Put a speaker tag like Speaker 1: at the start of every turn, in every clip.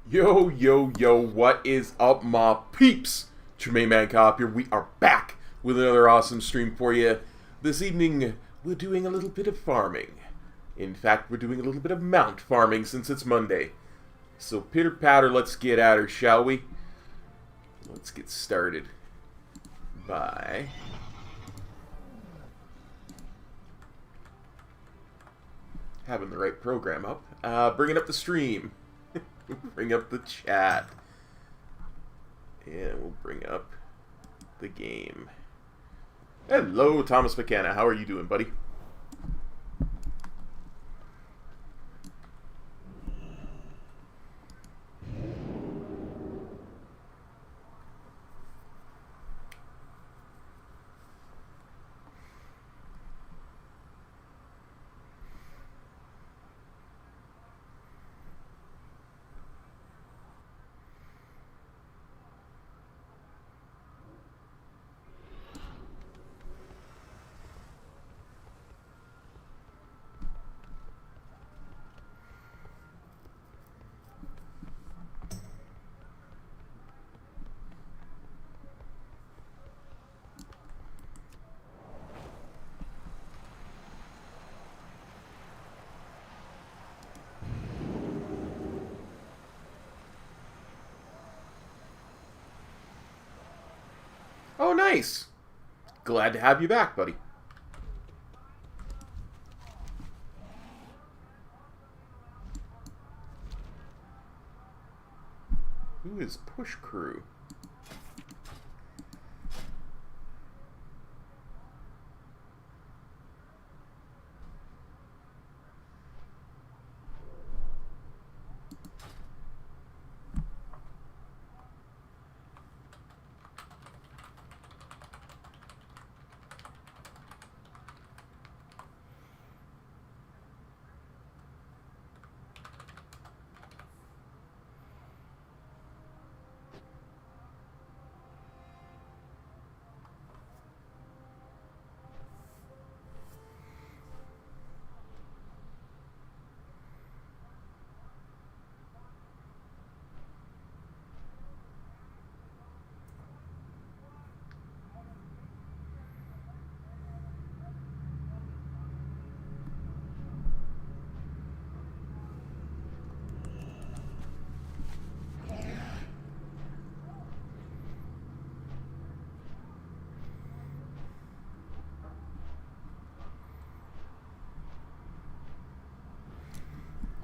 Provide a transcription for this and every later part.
Speaker 1: Yo, yo, yo, what is up, my peeps? Jermaine Mancop here. We are back with another awesome stream for you. This evening, we're doing a little bit of farming. In fact, we're doing a little bit of mount farming since it's Monday. So, pitter-patter, let's get at her, shall we? Let's get started by having the right program up. Bringing up the stream. Bring up the chat. And we'll bring up the game. Hello, Thomas McKenna. How are you doing, buddy? Oh, nice. Glad to have you back, buddy. Who is Push Crew?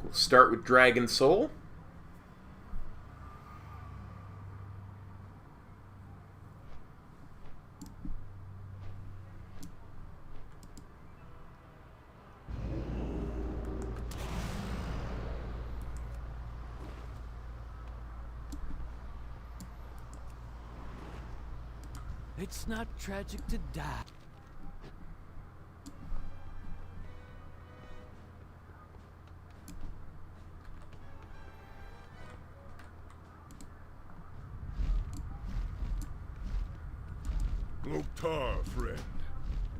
Speaker 1: We'll start with Dragon Soul.
Speaker 2: It's not tragic to die.
Speaker 3: Loktar, friend.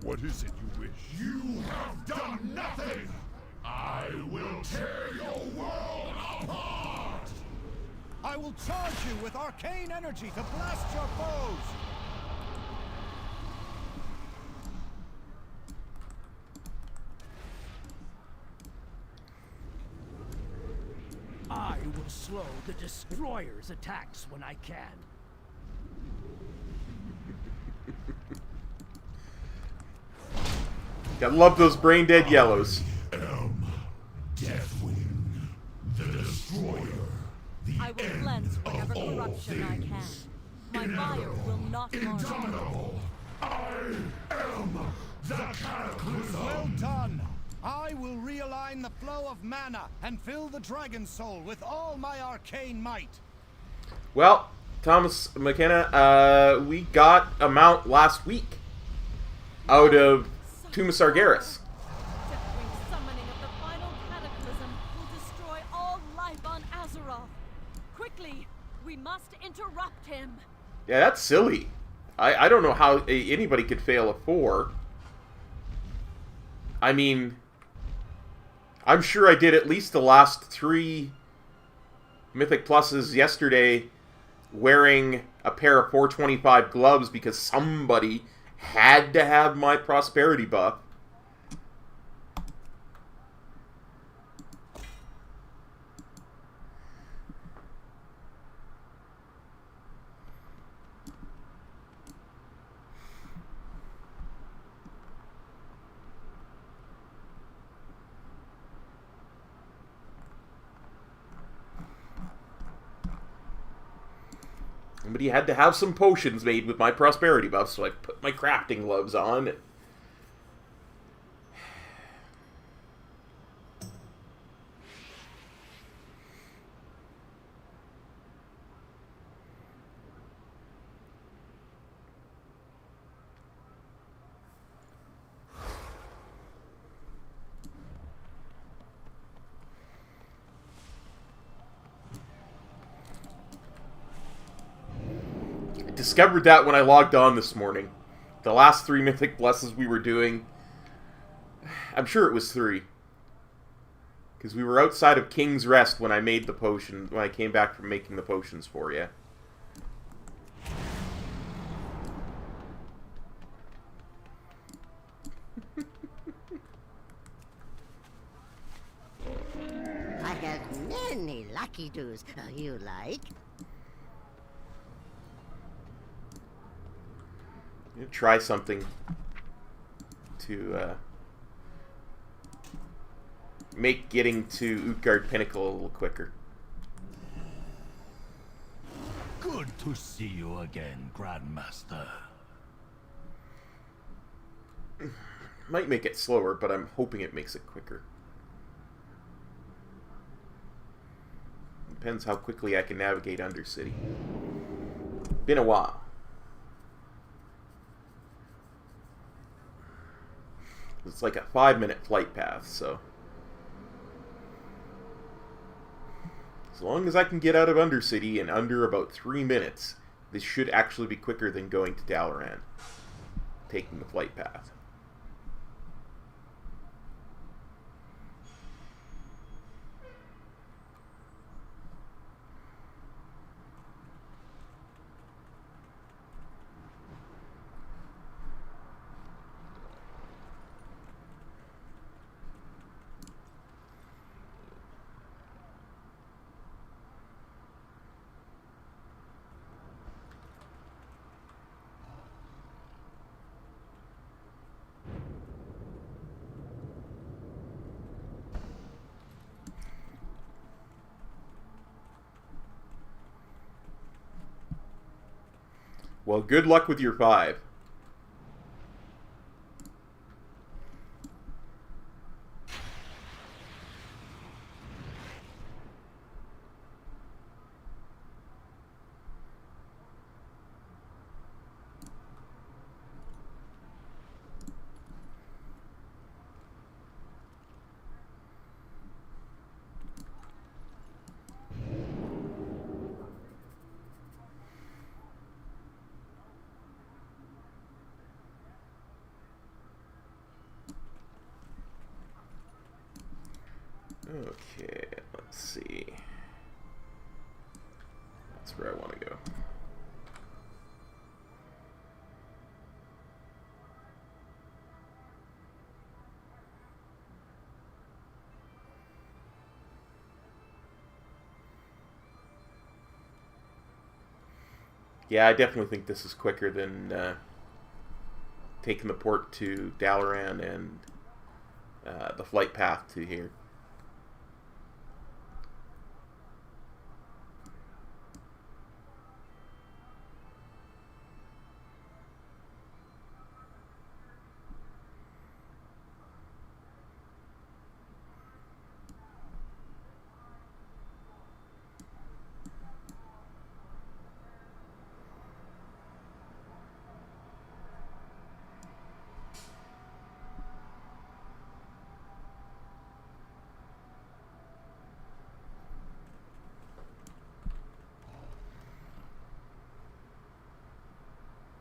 Speaker 3: What is it you wish? You have done nothing! I will tear your world apart!
Speaker 4: I will charge you with arcane energy to blast your foes!
Speaker 2: I will slow the Destroyer's attacks when I can.
Speaker 1: Gotta love those brain dead yellows.
Speaker 3: Deathwing, the Destroyer, the
Speaker 5: I will cleanse whatever corruption I can. My fire will not harm you.
Speaker 3: indomitable. I am the Cataclysm.
Speaker 4: Well done! I will realign the flow of mana and fill the Dragon Soul with all my arcane might.
Speaker 1: Well, Thomas McKenna, we got a mount last week out of Tomb of Sargeras.
Speaker 5: Deathwing's summoning of the final cataclysm will destroy all life on Azeroth. Quickly, we must interrupt him.
Speaker 1: Yeah, that's silly. I don't know how anybody could fail a 4. I mean, I'm sure I did at least the last 3 Mythic Pluses yesterday wearing a pair of 425 gloves because somebody had to have my prosperity buff. Somebody had to have some potions made with my prosperity buff, so I put my crafting gloves on. Discovered that when I logged on this morning. The last 3 Mythic Blesses we were doing, I'm sure it was 3. Because we were outside of King's Rest when I made the potion, when I came back from making the potions for you.
Speaker 6: I have many lucky doos you like.
Speaker 1: Try something to make getting to Utgard Pinnacle a little quicker.
Speaker 7: Good to see you again, Grandmaster.
Speaker 1: Might make it slower, but I'm hoping it makes it quicker. Depends how quickly I can navigate Undercity. Been a while. It's like a 5-minute flight path, so as long as I can get out of Undercity in under about 3 minutes, this should actually be quicker than going to Dalaran, taking the flight path. Well, good luck with your 5. Okay, let's see. That's where I want to go. Yeah, I definitely think this is quicker than taking the port to Dalaran and the flight path to here.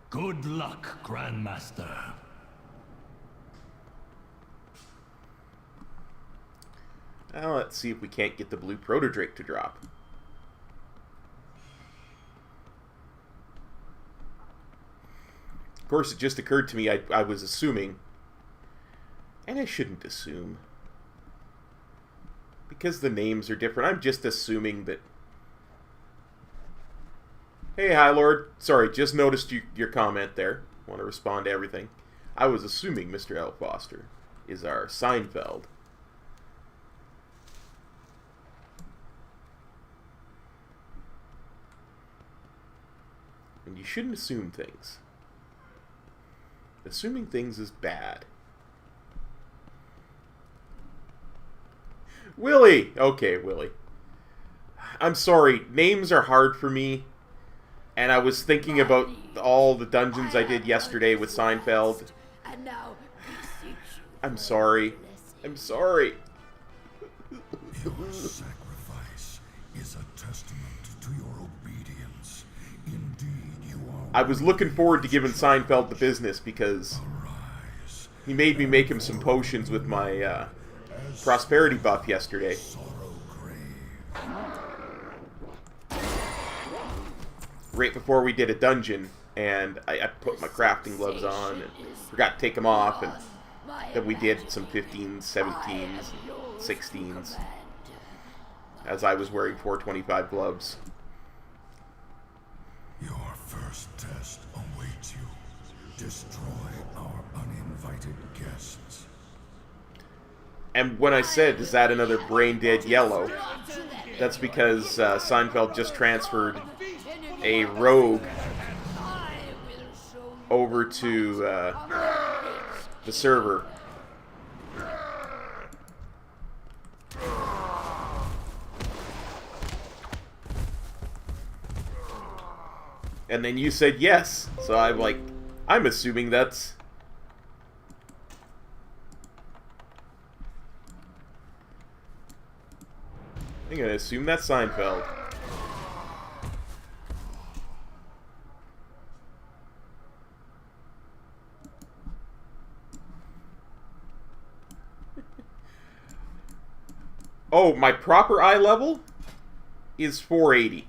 Speaker 7: Good luck, Grandmaster.
Speaker 1: Now let's see if we can't get the blue proto-drake to drop. Of course, it just occurred to me I was assuming, and I shouldn't assume, because the names are different. I'm just assuming that... Hey, High Lord. Sorry, just noticed your comment there. Want to respond to everything. I was assuming Mr. L. Foster is our Seinfeld. And you shouldn't assume things. Assuming things is bad. Willie! Okay, Willie. I'm sorry, names are hard for me. And I was thinking about all the dungeons I did yesterday with Seinfeld. I'm sorry. I'm sorry.
Speaker 3: Your sacrifice is a testament to your obedience. Indeed, you are.
Speaker 1: I was looking forward to giving Seinfeld the business because
Speaker 3: Arise.
Speaker 1: he made me make him some potions with my prosperity buff yesterday.
Speaker 3: Sorrow grave.
Speaker 1: Right before we did a dungeon, and I put my crafting gloves on and forgot to take them off, and then we did some 15s, 17s, 16s, as I was wearing 425 gloves.
Speaker 3: Your first test awaits you. Destroy our uninvited guests.
Speaker 1: And when I said, is that another brain dead yellow, that's because Seinfeld just transferred a rogue over to the server. And then you said yes, so I'm assuming that's... I'm gonna assume that's Seinfeld. Oh, my proper eye level is 480.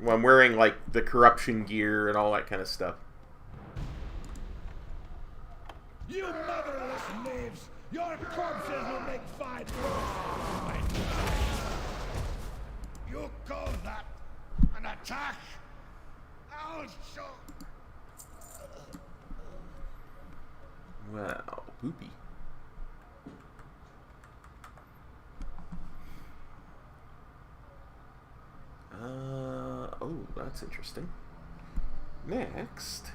Speaker 1: Well, I'm wearing, like, the corruption gear and all that kind of stuff.
Speaker 4: You motherless knaves! Your corpses will make fine clothes! You call that an attack? I'll show...
Speaker 1: Wow, poopy. Oh, that's interesting. Next.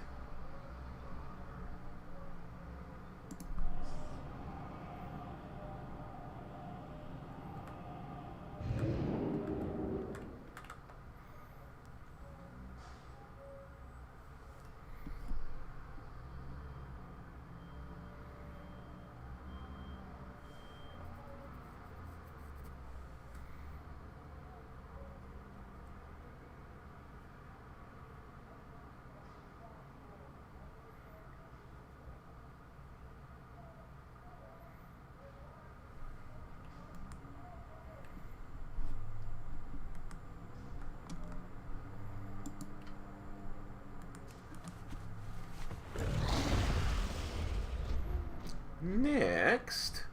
Speaker 1: Next,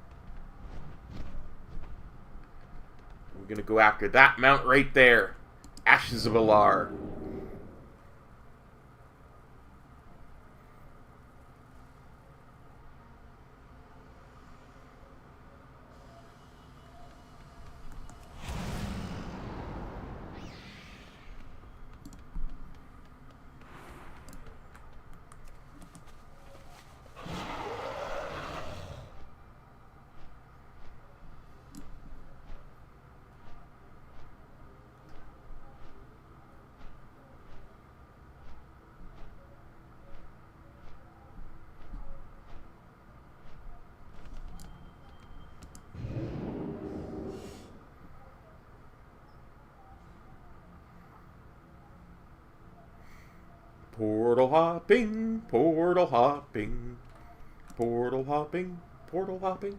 Speaker 1: we're going to go after that mount right there. Ashes of Alar. Portal hopping, portal hopping, portal hopping, portal hopping.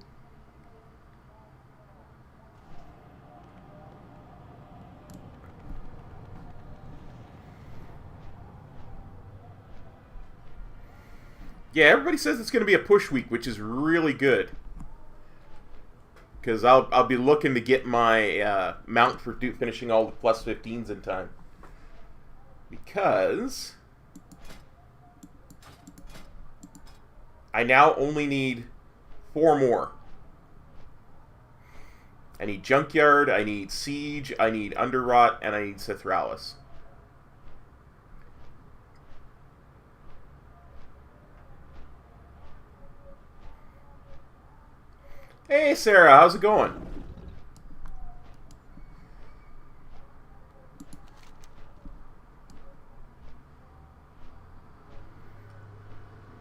Speaker 1: Yeah, everybody says it's going to be a push week, which is really good. Because I'll be looking to get my mount for finishing all the plus 15s in time. Because I now only need 4 more. I need Junkyard, I need Siege, I need Underrot, and I need Cithralis. Hey Sarah, how's it going?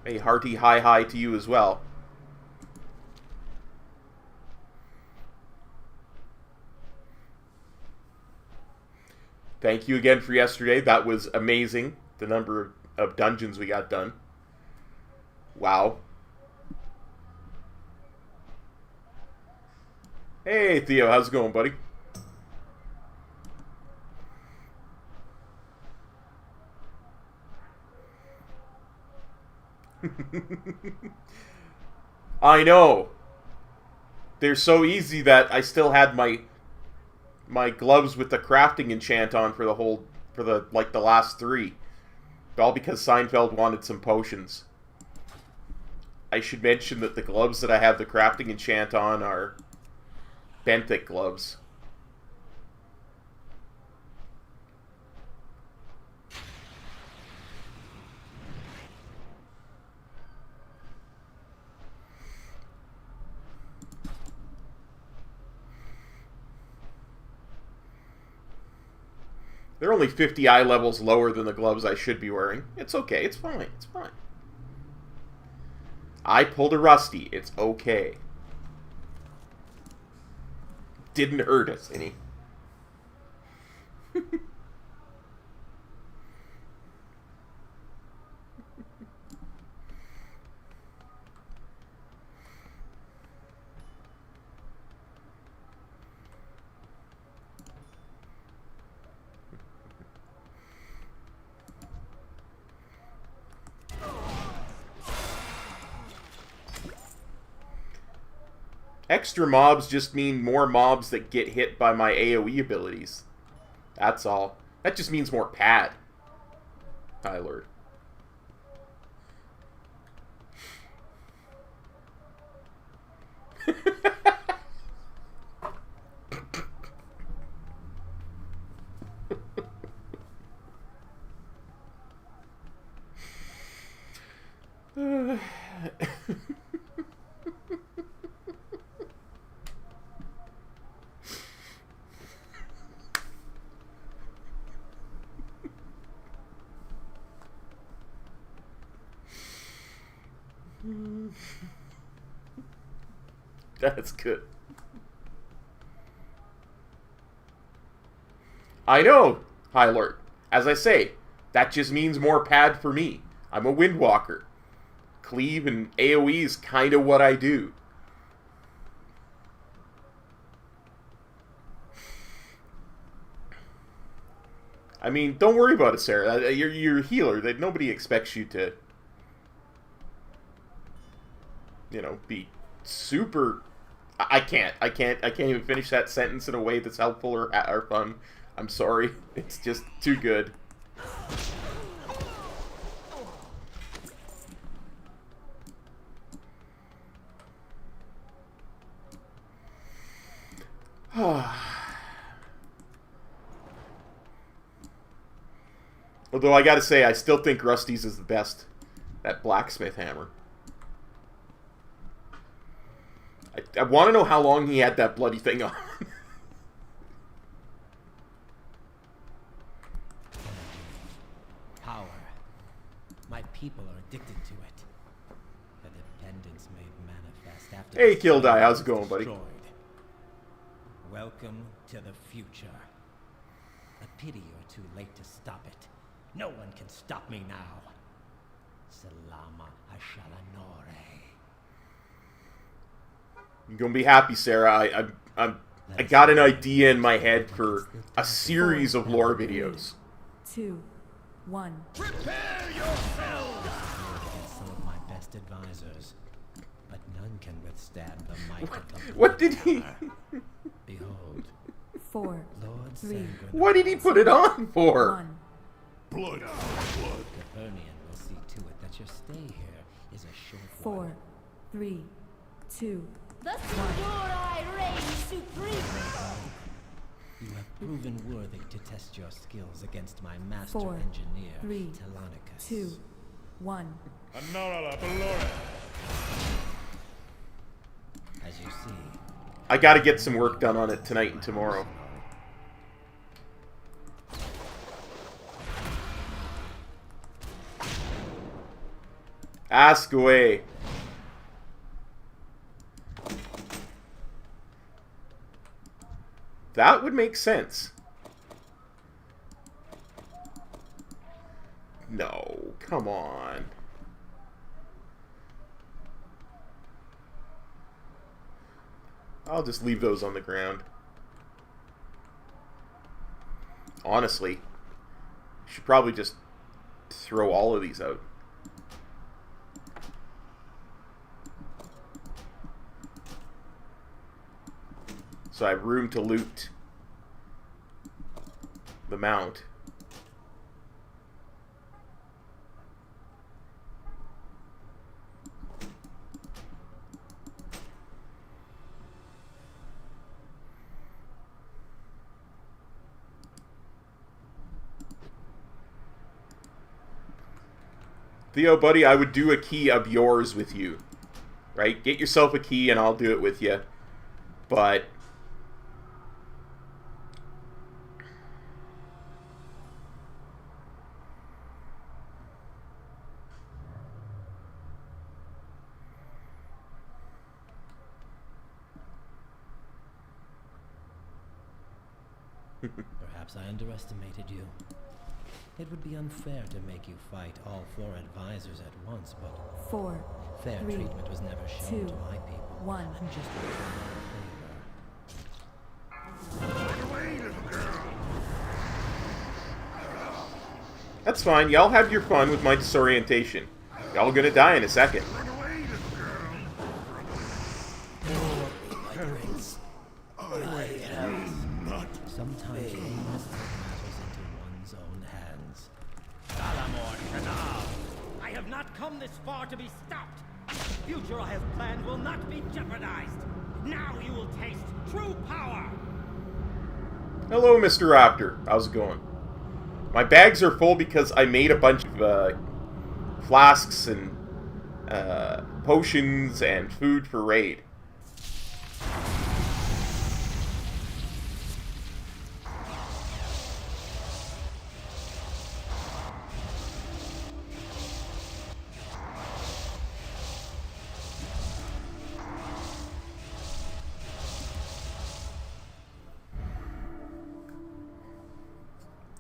Speaker 1: A hearty hi to you as well. Thank you again for yesterday. That was amazing. The number of dungeons we got done. Wow. Hey Theo, how's it going, buddy? I know. They're so easy that I still had my gloves with the crafting enchant on for the last 3. All because Seinfeld wanted some potions. I should mention that the gloves that I have the crafting enchant on are benthic gloves. They're only 50 eye levels lower than the gloves I should be wearing. It's okay. It's fine. It's fine. I pulled a Rusty. It's okay. Didn't hurt us any. Extra mobs just mean more mobs that get hit by my AoE abilities. That's all. That just means more pad. High Lord. That's good. I know, High Lord. As I say, that just means more pad for me. I'm a Windwalker. Cleave and AoE is kind of what I do. I mean, don't worry about it, Sarah. You're a healer. Nobody expects you to... you know, be super... I can't even finish that sentence in a way that's helpful or fun. I'm sorry. It's just too good. Although I gotta say, I still think Rusty's is the best. That blacksmith hammer. I want to know how long he had that bloody thing on.
Speaker 8: Power. My people are addicted to it. The dependence made manifest after...
Speaker 1: Hey, Kildai, how's it going, buddy?
Speaker 8: Destroyed. Welcome to the future. A pity you're too late to stop it. No one can stop me now. Salama Ashalanore.
Speaker 1: You're gonna be happy, Sarah. I got an idea in my head for a series of lore videos.
Speaker 9: 2, 1.
Speaker 8: Prepare yourselves! Against some of my best advisors, but none can withstand the might of the
Speaker 1: What did he...
Speaker 8: Behold,
Speaker 9: 4,
Speaker 8: Lord
Speaker 9: 3,
Speaker 8: Sanguinary.
Speaker 1: What did he put it on for?
Speaker 9: 1.
Speaker 3: Blood.
Speaker 8: Capernian will see to it that your stay here is a short
Speaker 9: 4,
Speaker 8: one.
Speaker 9: 3, 2.
Speaker 5: The Sindorai reigns supreme!
Speaker 8: You have proven worthy to test your skills against my master
Speaker 9: 4,
Speaker 8: engineer,
Speaker 9: 3,
Speaker 8: Telonicus.
Speaker 9: 2, 1.
Speaker 8: As you see,
Speaker 1: I gotta get some work done on it tonight and tomorrow. Ask away. That would make sense. No, come on. I'll just leave those on the ground. Honestly, should probably just throw all of these out. So I have room to loot the mount. Theo, buddy, I would do a key of yours with you. Right? Get yourself a key and I'll do it with you. But...
Speaker 8: perhaps I underestimated you. It would be unfair to make you fight all 4 advisors at once, but
Speaker 9: 4,
Speaker 8: fair
Speaker 9: 3,
Speaker 8: treatment was never shown
Speaker 9: 2,
Speaker 8: to my people.
Speaker 9: 1.
Speaker 8: I'm just a favor.
Speaker 1: That's fine. Y'all have your fun with my disorientation. Y'all gonna die in a second.
Speaker 8: Sometimes one must take matters into one's own hands. Salamor Shanal!
Speaker 2: I have not come this far to be stopped. The future I have planned will not be jeopardized. Now you will taste true power.
Speaker 1: Hello, Mr. Raptor. How's it going? My bags are full because I made a bunch of flasks and potions and food for raid.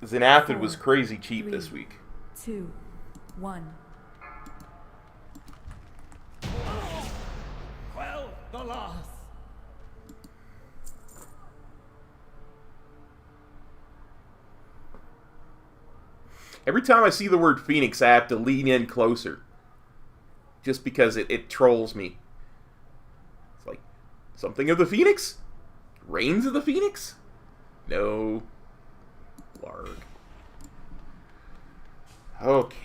Speaker 1: Xanathid was crazy cheap
Speaker 9: 3,
Speaker 1: this week.
Speaker 9: 2, 1.
Speaker 2: Quell the loss.
Speaker 1: Every time I see the word Phoenix, I have to lean in closer. Just because it trolls me. Something of the Phoenix? Reigns of the Phoenix? No. Larg. Okay.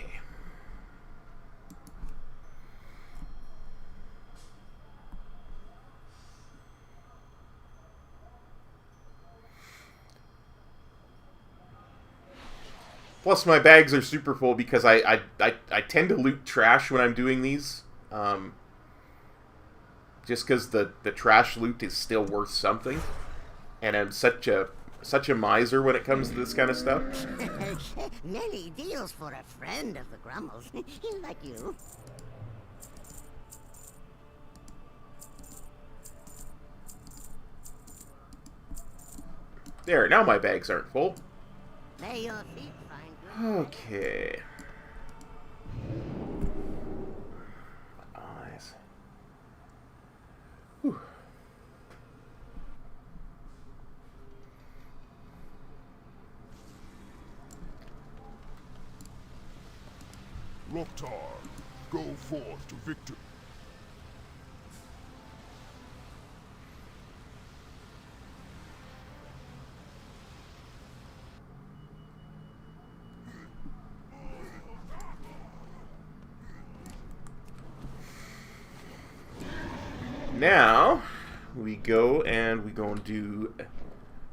Speaker 1: Plus, my bags are super full because I tend to loot trash when I'm doing these. Just because the trash loot is still worth something. And I'm such a miser when it comes to this kind of stuff.
Speaker 6: Many deals for a friend of the Grummles. Like you.
Speaker 1: There, now my bags aren't full.
Speaker 6: May your feet find good.
Speaker 1: Okay. My eyes. Whew.
Speaker 3: Loktar, go forth to victory.
Speaker 1: Now, we go and we go and do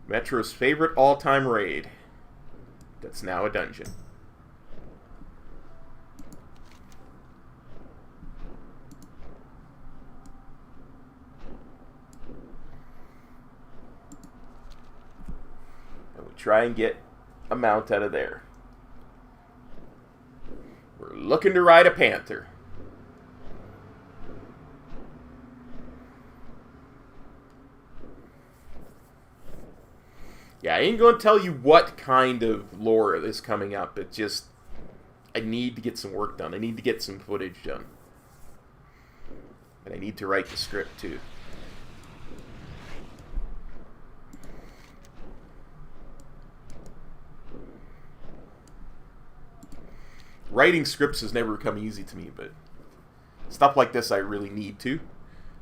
Speaker 1: Metro's favorite all-time raid. That's now a dungeon. And we try and get a mount out of there. We're looking to ride a panther. Yeah, I ain't going to tell you what kind of lore is coming up. It's just, I need to get some work done. I need to get some footage done. And I need to write the script, too. Writing scripts has never come easy to me, but stuff like this I really need to.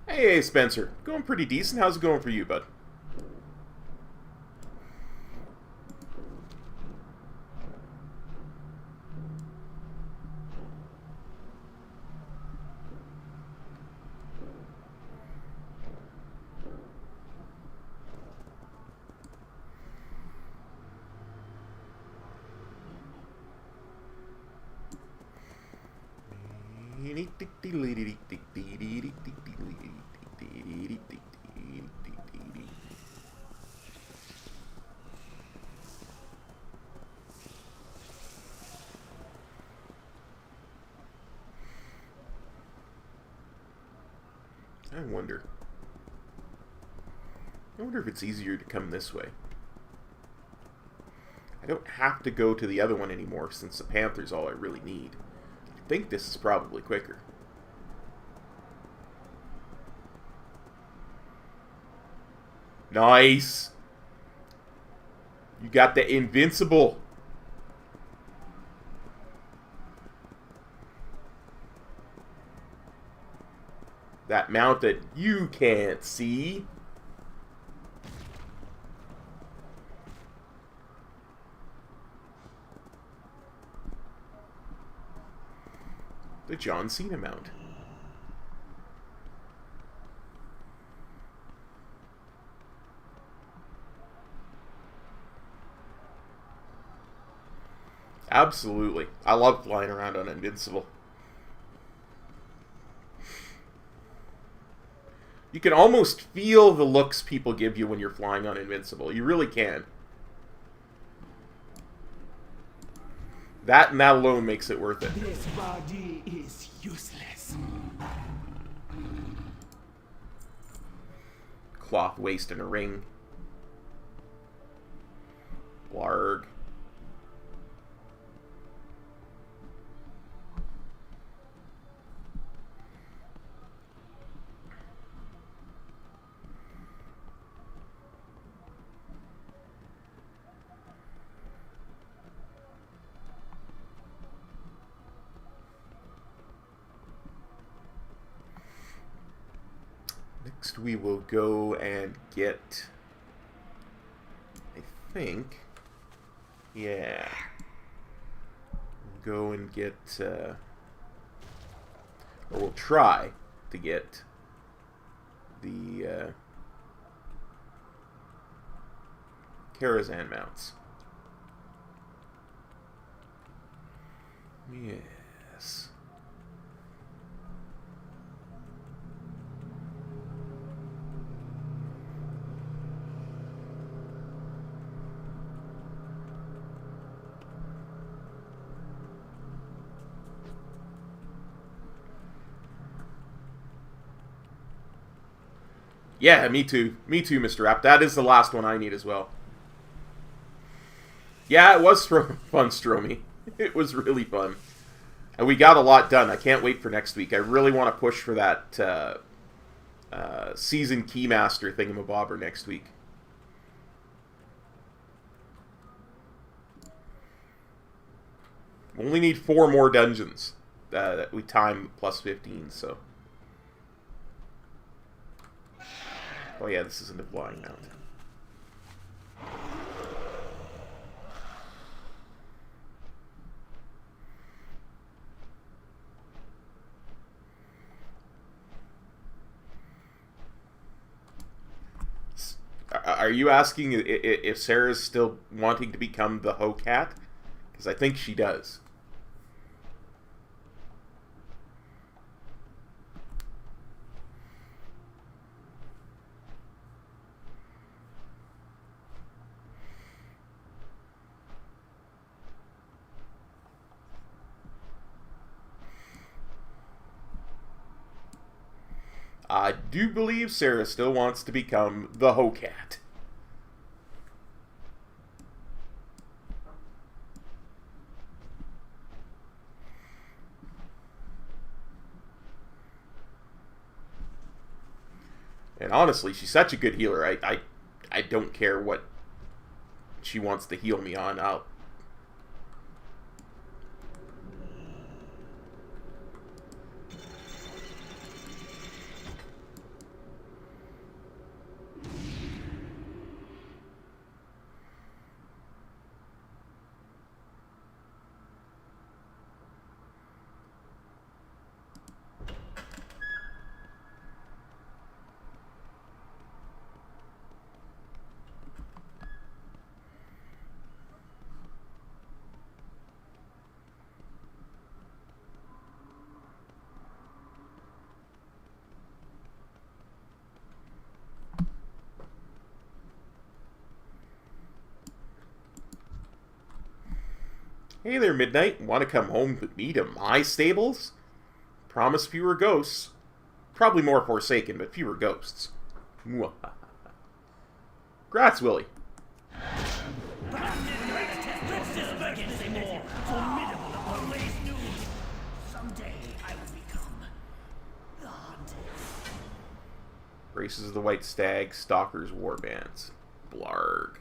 Speaker 1: Hey, Spencer. Going pretty decent. How's it going for you, bud? I wonder if it's easier to come this way. I don't have to go to the other one anymore since the Panther's all I really need. I think this is probably quicker. Nice! You got the invincible. That mount that you can't see. The John Cena mount. Absolutely. I love flying around on Invincible. You can almost feel the looks people give you when you're flying on Invincible. You really can. That and that alone makes it worth it.
Speaker 7: This body is useless.
Speaker 1: Cloth waist and a ring. Blarg. next we will go and get, I think, yeah, go and get, or we'll try to get the Karazhan mounts. Yes. Yeah, me too. Me too, Mr. Rapp. That is the last one I need as well. Yeah, it was fun, Stromy. It was really fun. And we got a lot done. I can't wait for next week. I really want to push for that season Keymaster thingamabobber next week. We only need 4 more dungeons that we time plus 15, so... Oh yeah, this isn't a flying mount. Are you asking if Sarah's still wanting to become the Ho Cat? Because I think she does. I do believe Sarah still wants to become the Ho Cat. And honestly, she's such a good healer. I don't care what she wants to heal me on. Hey there, Midnight. Want to come home with me to my stables? Promise fewer ghosts. Probably more Forsaken, but fewer ghosts. Grats, Willie. Races of the White Stag, Stalkers, Warbands. Blarg.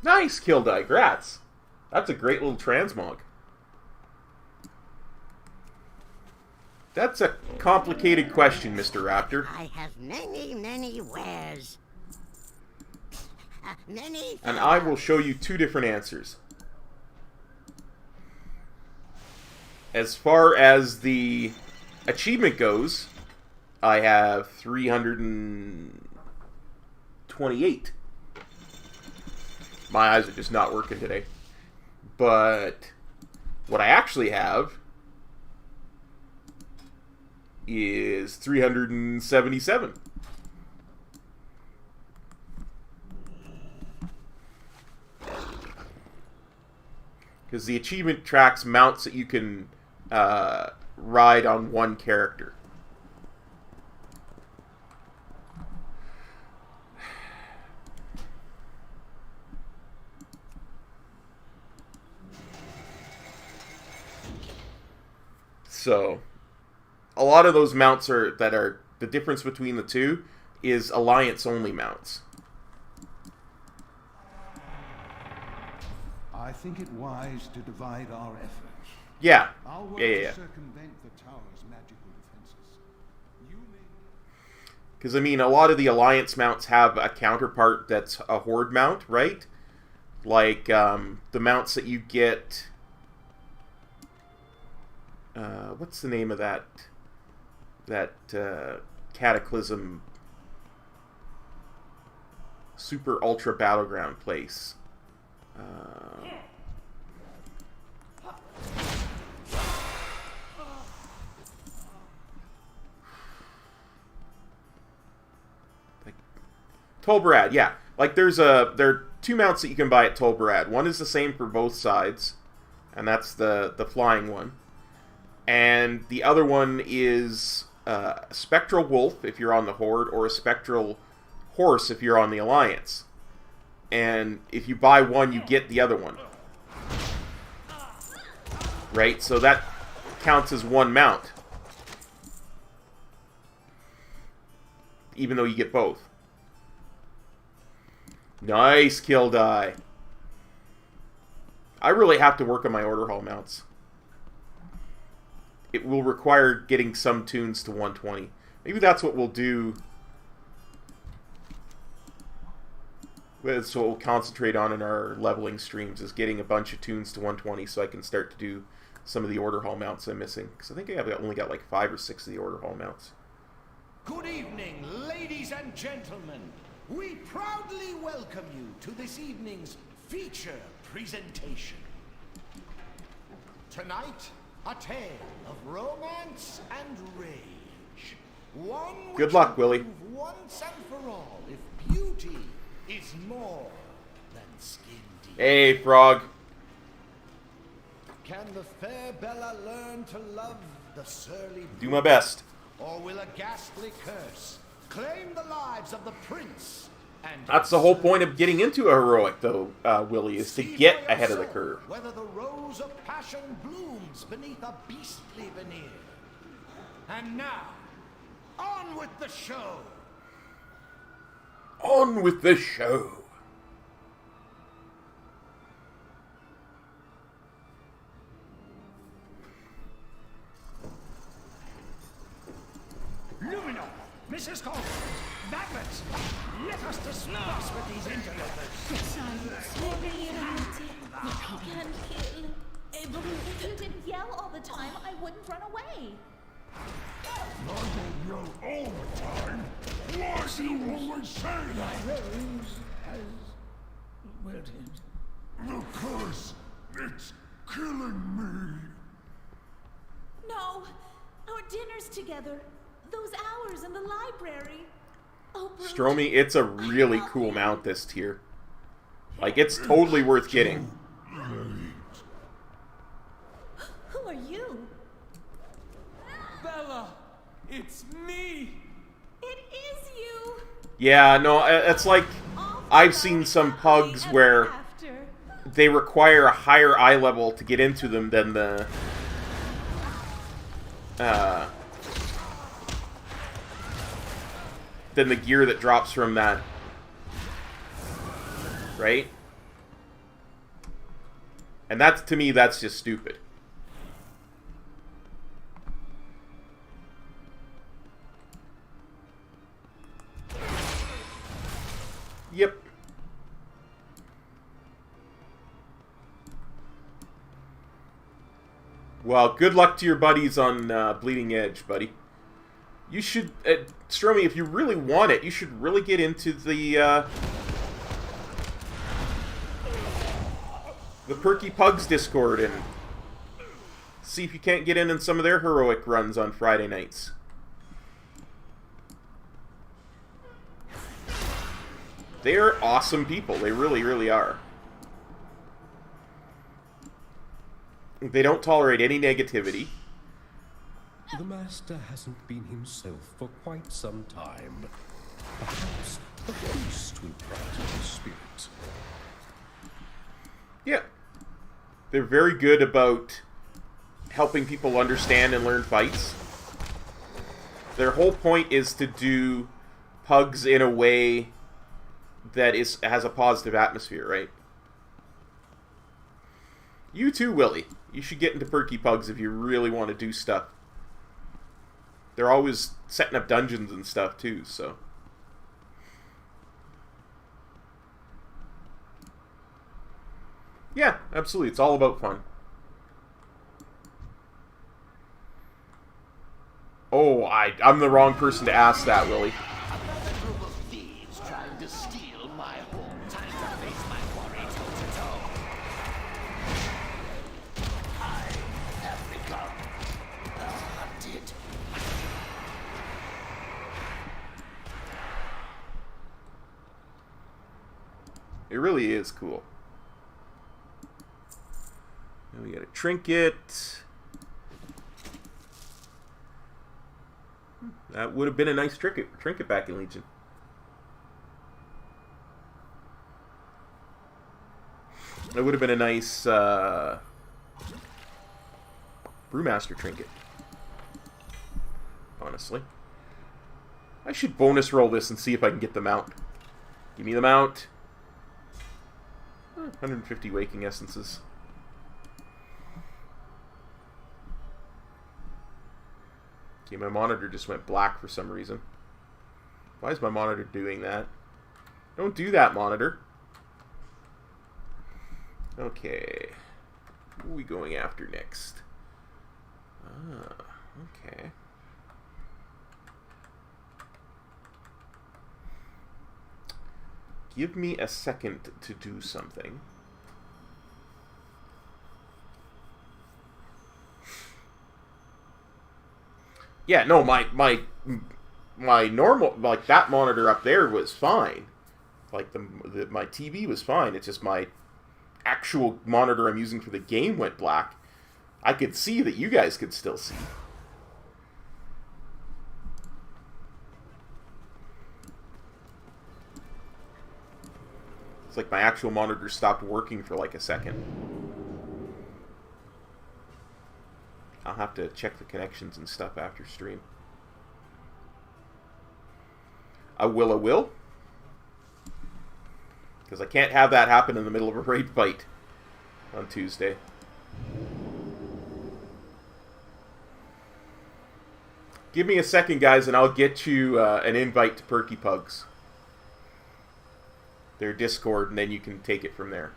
Speaker 1: Nice, Kildai. Grats. That's a great little transmog. That's a complicated question, Mr. Raptor.
Speaker 6: I have many wares. Many.
Speaker 1: And I will show you 2 different answers. As far as the achievement goes, I have 328. My eyes are just not working today. But what I actually have is 377. Because the achievement tracks mounts that you can ride on one character. So, a lot of those mounts that are the difference between the two is alliance only mounts.
Speaker 4: I think it wise to divide our efforts.
Speaker 1: Yeah.
Speaker 4: I'll work
Speaker 1: Yeah.
Speaker 4: to circumvent the tower's magical defenses. You may...
Speaker 1: Because, I mean, a lot of the alliance mounts have a counterpart that's a horde mount, right? Like, the mounts that you get... what's the name of that Cataclysm Super Ultra Battleground place? Tolbarad, yeah. Like there are two mounts that you can buy at Tolbarad. One is the same for both sides, and that's the flying one. And the other one is a Spectral Wolf if you're on the Horde, or a Spectral Horse if you're on the Alliance. And if you buy one, you get the other one. Right? So that counts as one mount. Even though you get both. Nice kill die. I really have to work on my Order Hall mounts. It will require getting some tunes to 120. Maybe that's what we'll do. That's what we'll concentrate on in our leveling streams, is getting a bunch of tunes to 120 so I can start to do some of the Order Hall mounts I'm missing. Because I think I've only got like 5 or 6 of the Order Hall mounts.
Speaker 4: Good evening, ladies and gentlemen. We proudly welcome you to this evening's feature presentation. Tonight, a tale of romance and rage. One
Speaker 1: Good luck, Willie.
Speaker 4: Once and for all, if beauty is more than skin deep.
Speaker 1: Hey, Frog.
Speaker 4: Can the fair Bella learn to love the surly
Speaker 1: Do my best.
Speaker 4: Or will a ghastly curse claim the lives of the prince and...
Speaker 1: That's the whole point of getting into a heroic, though, Willie, is to get ahead of the curve.
Speaker 4: Whether the rose of passion blooms beneath a beastly veneer. And now, on with the show!
Speaker 1: On with the show!
Speaker 2: Lumino, Mrs. Colton, Magnets, let us disperse with these interlopers.
Speaker 5: We can kill. If you didn't yell all the time, I wouldn't run away.
Speaker 3: I don't yell all the time. Why do you always say that?
Speaker 2: Rose has wilted.
Speaker 3: The curse, it's killing me.
Speaker 5: No, our dinner's together. Those hours in the library. Oh, Brute,
Speaker 1: Stromy, it's a really cool mount, this tier. Like, it's totally worth getting.
Speaker 5: who are you?
Speaker 10: Bella, it's me.
Speaker 5: It is you.
Speaker 1: Yeah, no, it's like, I've seen some pugs where they require a higher eye level to get into them than the... than the gear that drops from that. Right? And that's, to me, that's just stupid. Yep. Well, good luck to your buddies on Bleeding Edge, buddy. You should, Stromy, if you really want it, you should really get into the Perky Pugs Discord and see if you can't get in some of their heroic runs on Friday nights. They're awesome people. They really, really are. They don't tolerate any negativity.
Speaker 11: The master hasn't been himself for quite some time. Perhaps a feast will brighten his spirit.
Speaker 1: Yeah. They're very good about helping people understand and learn fights. Their whole point is to do pugs in a way that has a positive atmosphere, right? You too, Willie. You should get into Perky Pugs if you really want to do stuff. They're always setting up dungeons and stuff too, so. Yeah, absolutely. It's all about fun. Oh, I'm the wrong person to ask that, Willie.
Speaker 4: Another group of thieves trying to steal my home. Time to face my quarry toe-to-toe. I have become hunted.
Speaker 1: It really is cool. Now we got a trinket. That would have been a nice trinket back in Legion. That would have been a nice Brewmaster trinket. Honestly. I should bonus roll this and see if I can get the mount. Give me the mount. 150 waking essences. Okay, my monitor just went black for some reason. Why is my monitor doing that? Don't do that, monitor. Okay. Who are we going after next? Ah, okay. Give me a second to do something. Yeah, no, my normal, like, that monitor up there was fine. Like, my TV was fine. It's just my actual monitor I'm using for the game went black. I could see that you guys could still see. It's like my actual monitor stopped working for like a second. I'll have to check the connections and stuff after stream. I will. Because I can't have that happen in the middle of a raid fight on Tuesday. Give me a second, guys, and I'll get you an invite to Perky Pugs. Their Discord, and then you can take it from there.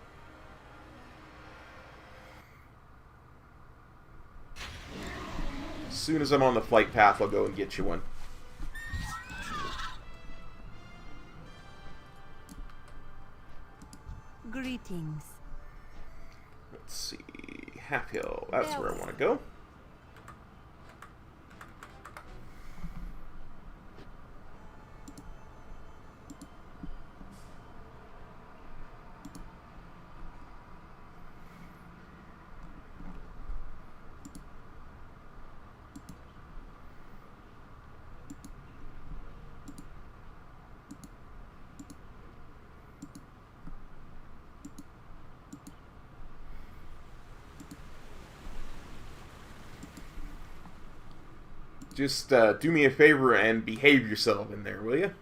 Speaker 1: As soon as I'm on the flight path, I'll go and get you one.
Speaker 5: Greetings.
Speaker 1: Let's see. Half Hill. That's where I want to go. Just do me a favor and behave yourself in there, will you?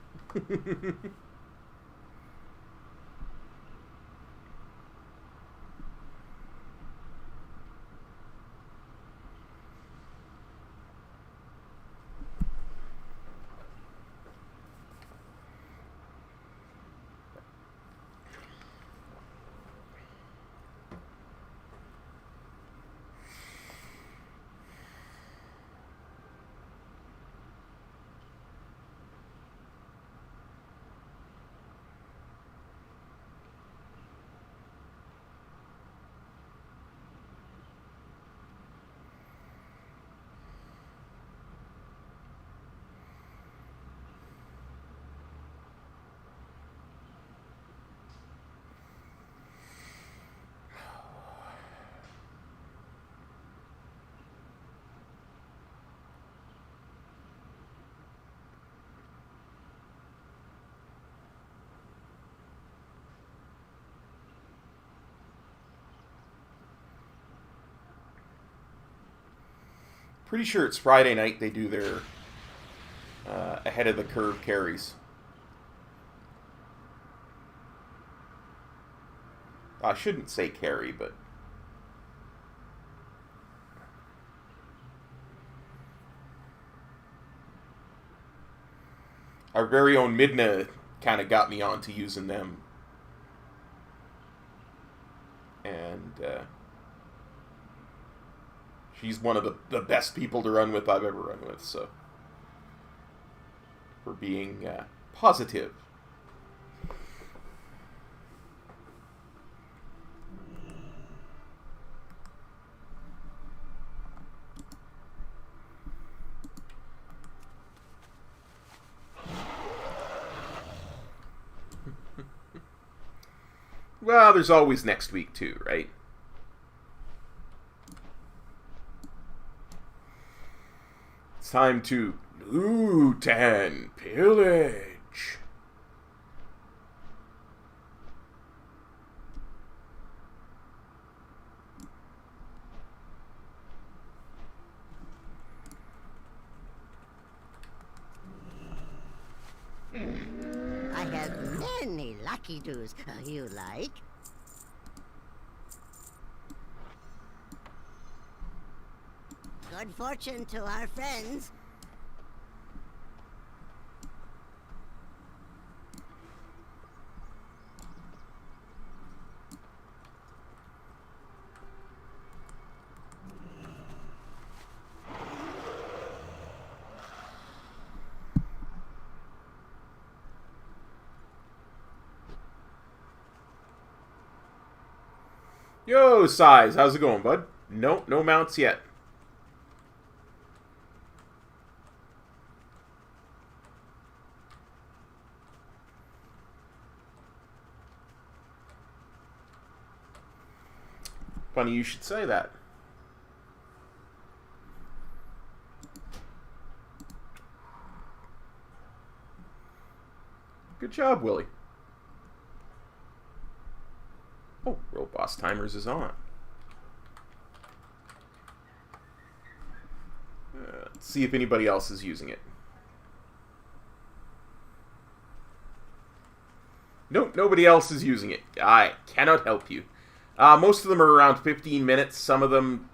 Speaker 1: Pretty sure it's Friday night they do their ahead of the curve carries. I shouldn't say carry, but our very own Midna kind of got me onto using them. And she's one of the best people to run with I've ever run with, so for being positive. Well, there's always next week too, right? It's time to loot and pillage.
Speaker 6: I have many lucky doos. You like? Good fortune to our friends.
Speaker 1: Yo, Size, how's it going, bud? Nope, no mounts yet. Funny you should say that. Good job, Willie. Oh, World Boss Timers is on. Let's see if anybody else is using it. Nope, nobody else is using it. I cannot help you. Most of them are around 15 minutes. Some of them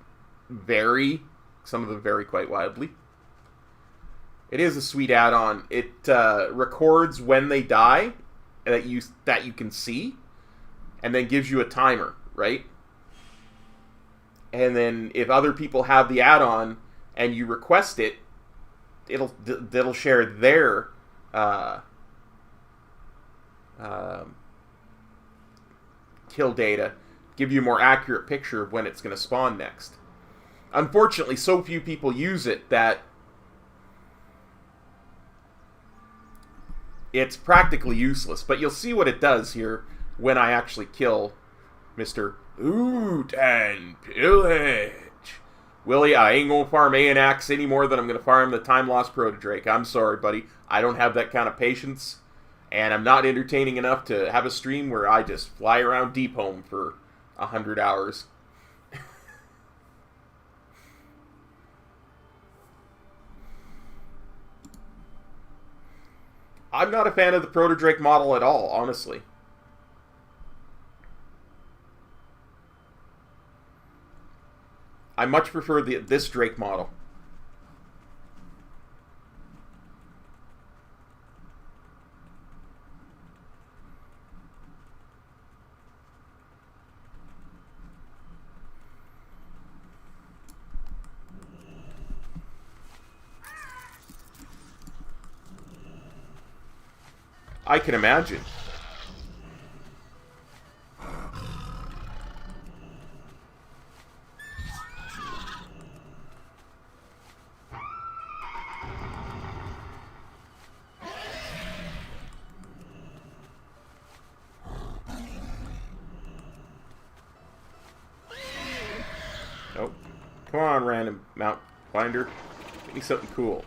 Speaker 1: vary. Some of them vary quite widely. It is a sweet add-on. It records when they die that you can see, and then gives you a timer, right? And then if other people have the add-on and you request it, it'll share their kill data, give you a more accurate picture of when it's going to spawn next. Unfortunately, so few people use it that it's practically useless. But you'll see what it does here when I actually kill Mr. Loot and Pillage. Willie, I ain't gonna farm Anax any more than I'm gonna farm the Time Lost Protodrake. I'm sorry, buddy. I don't have that kind of patience, and I'm not entertaining enough to have a stream where I just fly around Deep Home for 100 hours. I'm not a fan of the Protodrake model at all, honestly. I much prefer this Drake model. I can imagine. Nope. Come on, random mount finder. Give me something cool.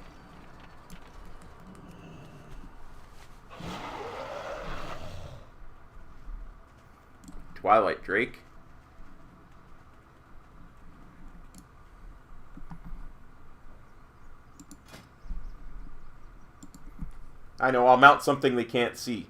Speaker 1: Twilight Drake. I know, I'll mount something they can't see.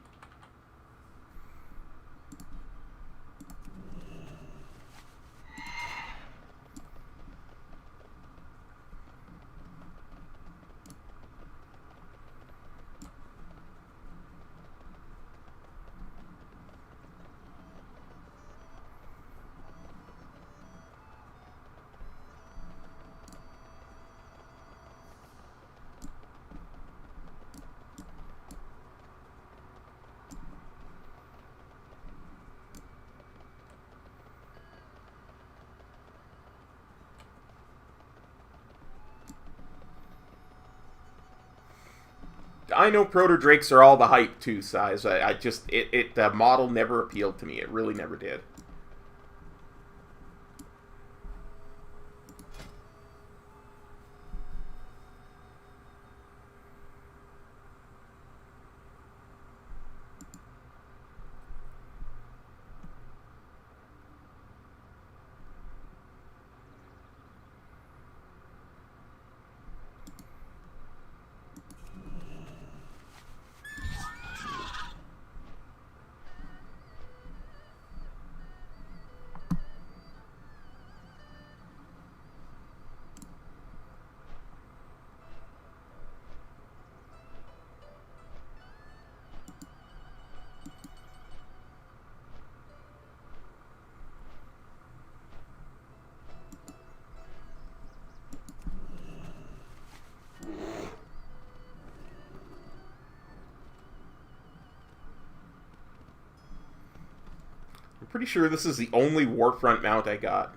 Speaker 1: I know proto-drakes are all the hype too, Size. I just, the model never appealed to me. It really never did. I'm pretty sure this is the only Warfront mount I got.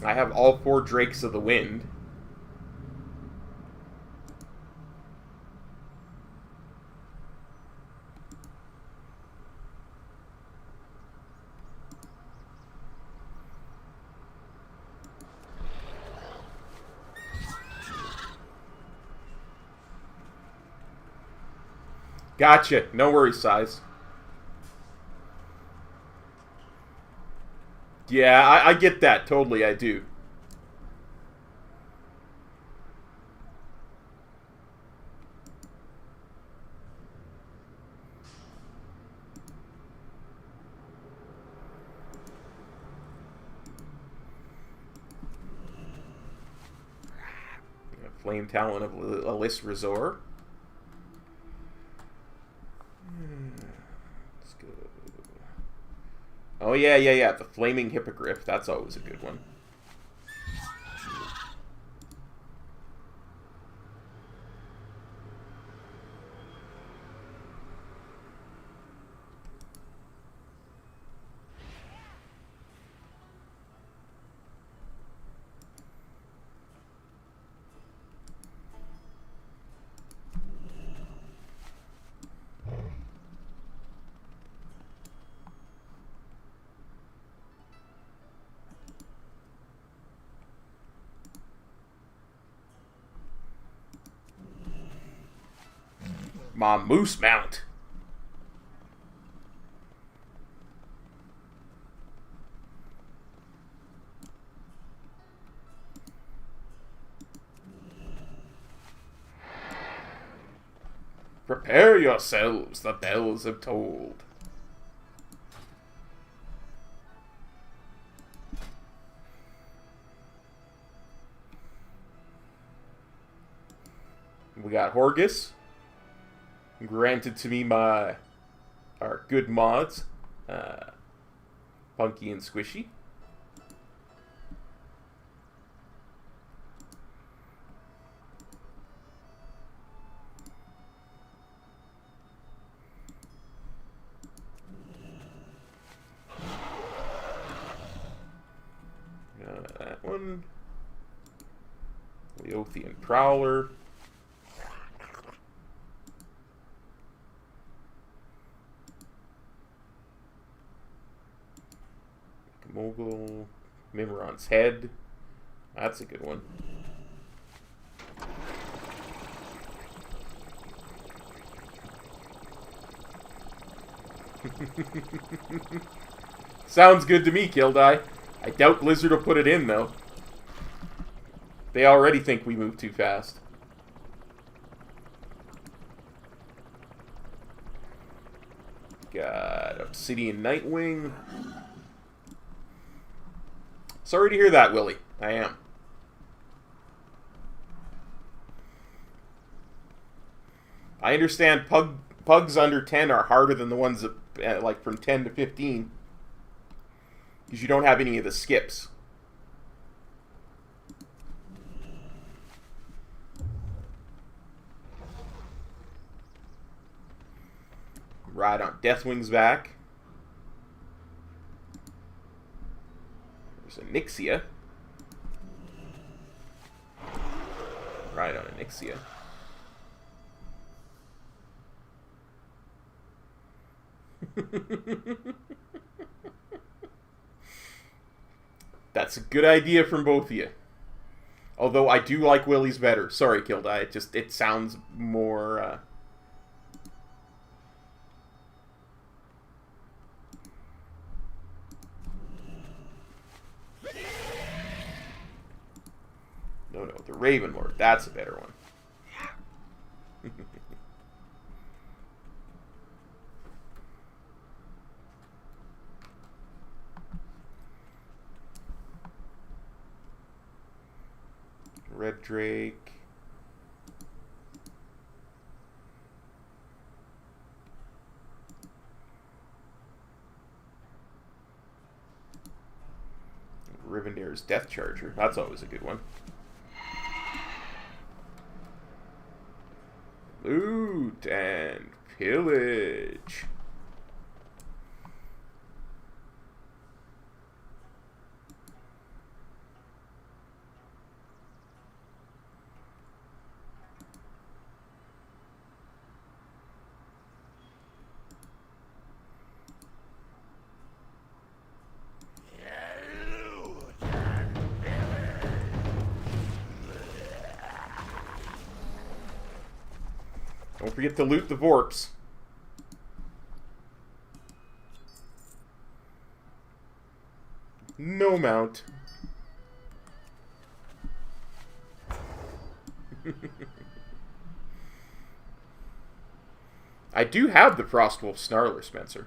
Speaker 1: I have all 4 Drakes of the Wind. Gotcha. No worries, Size. Yeah, I get that. Totally, I do. Flame Talon of Alis Resor. Let's go. Oh, yeah. The Flaming Hippogriff. That's always a good one. My Moose Mount. Prepare yourselves, the bells have tolled. We got Horgus. Granted to me by our good mods, Punky and Squishy. That one. Leothian Prowler. Mogul, Mimiron's Head. That's a good one. Sounds good to me, Kildai. I doubt Blizzard will put it in, though. They already think we move too fast. Got Obsidian Nightwing. Sorry to hear that, Willie. I am. I understand pugs under 10 are harder than the ones that, like from 10 to 15. Because you don't have any of the skips. Ride on Deathwing's back. There's a Nixia. Ride on a Nixia. That's a good idea from both of you. Although I do like Willie's better. Sorry, Kildai. It sounds more... No, the Raven Lord. That's a better one. Red Drake. Rivendare's Death Charger. That's always a good one. Loot and pillage. Don't forget to loot the Vorps. No mount. I do have the Frostwolf Snarler, Spencer.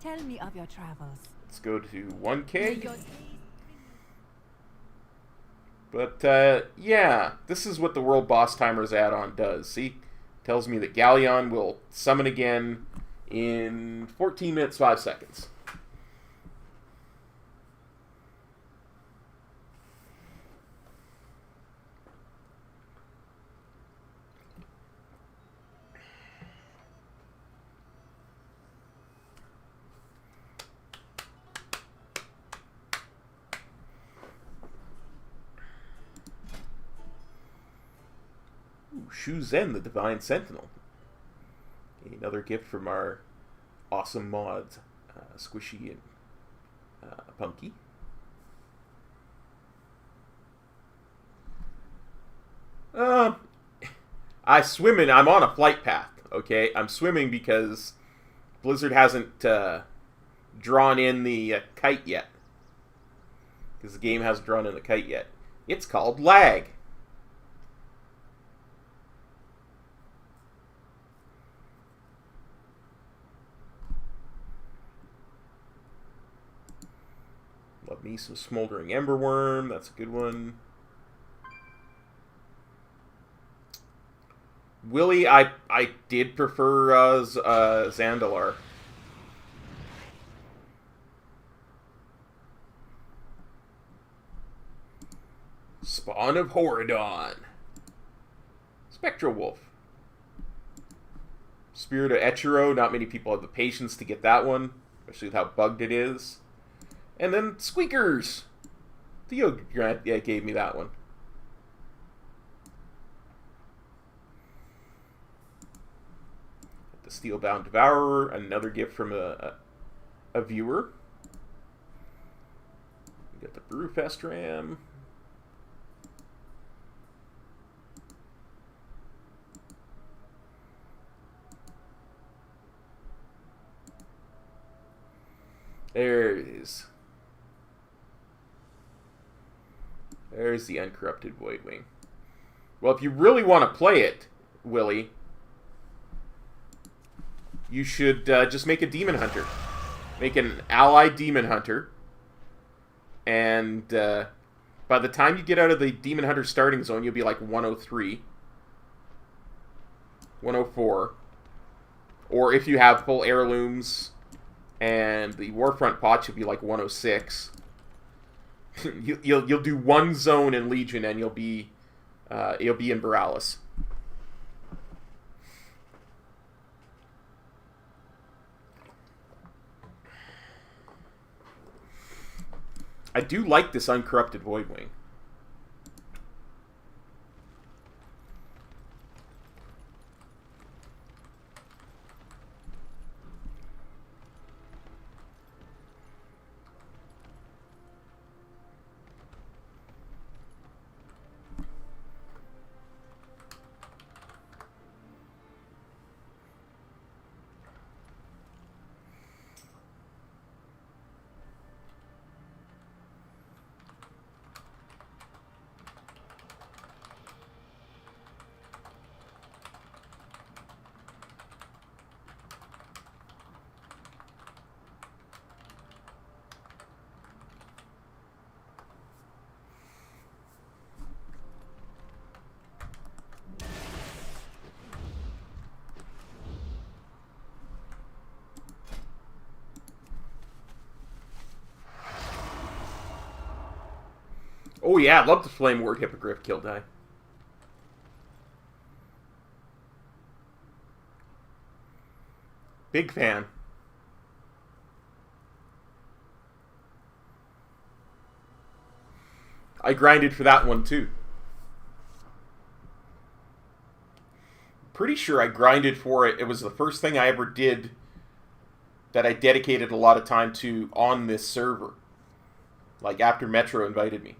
Speaker 9: Tell me of your travels.
Speaker 1: Let's go to 1K. But, yeah, this is what the World Boss Timers add-on does. See? Tells me that Galleon will summon again in 14 minutes, 5 seconds. Shu Zen, the Divine Sentinel. Another gift from our awesome mods, Squishy and Punky. I'm on a flight path, okay? I'm swimming because Blizzard hasn't drawn in the kite yet. Because the game hasn't drawn in the kite yet. It's called lag. Love me some Smoldering Emberworm. That's a good one. Willie, I did prefer Zandalar. Spawn of Horadon. Spectral Wolf. Spirit of Echiro. Not many people have the patience to get that one, especially with how bugged it is. And then Squeakers. Theo gave me that one. The Steelbound Devourer, another gift from a viewer. We got the Brewfest Ram. There it is. There's the Uncorrupted Voidwing. Well, if you really want to play it, Willie, you should just make a Demon Hunter. Make an allied Demon Hunter. And by the time you get out of the Demon Hunter starting zone, you'll be like 103. 104. Or if you have full heirlooms and the Warfront pot, you'll be like 106. You'll do one zone in Legion and you'll be in Borealis. I do like this Uncorrupted Voidwing. Oh yeah, I love the Flame Word Hippogriff kill die. Big fan. I grinded for that one too. Pretty sure I grinded for it. It was the first thing I ever did that I dedicated a lot of time to on this server. Like after Metro invited me.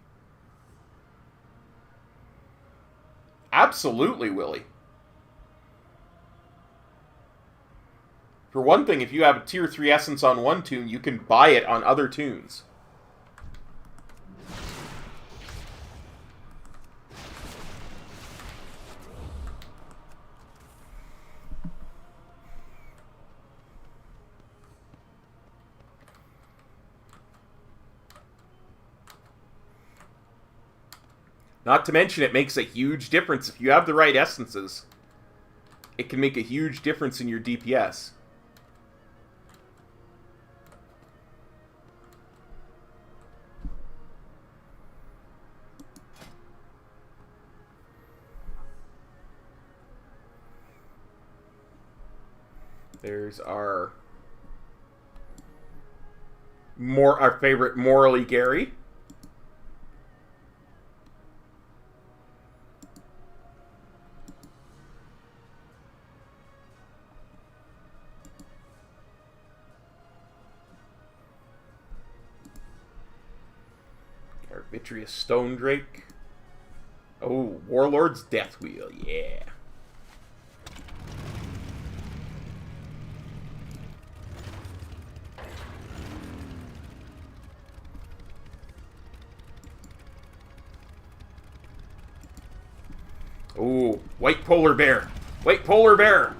Speaker 1: Absolutely, Willie. For one thing, if you have a tier 3 essence on one tune, you can buy it on other tunes. Not to mention, it makes a huge difference. If you have the right essences, it can make a huge difference in your DPS. There's our favorite Morally Gary. Vitreous Stone Drake. Oh, Warlord's Death Wheel, yeah. Ooh, white polar bear. White polar bear.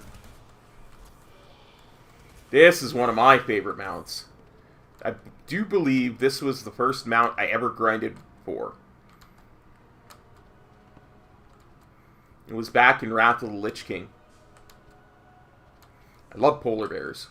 Speaker 1: This is one of my favorite mounts. I do believe this was the first mount I ever grinded for. It was back in Wrath of the Lich King. I love polar bears.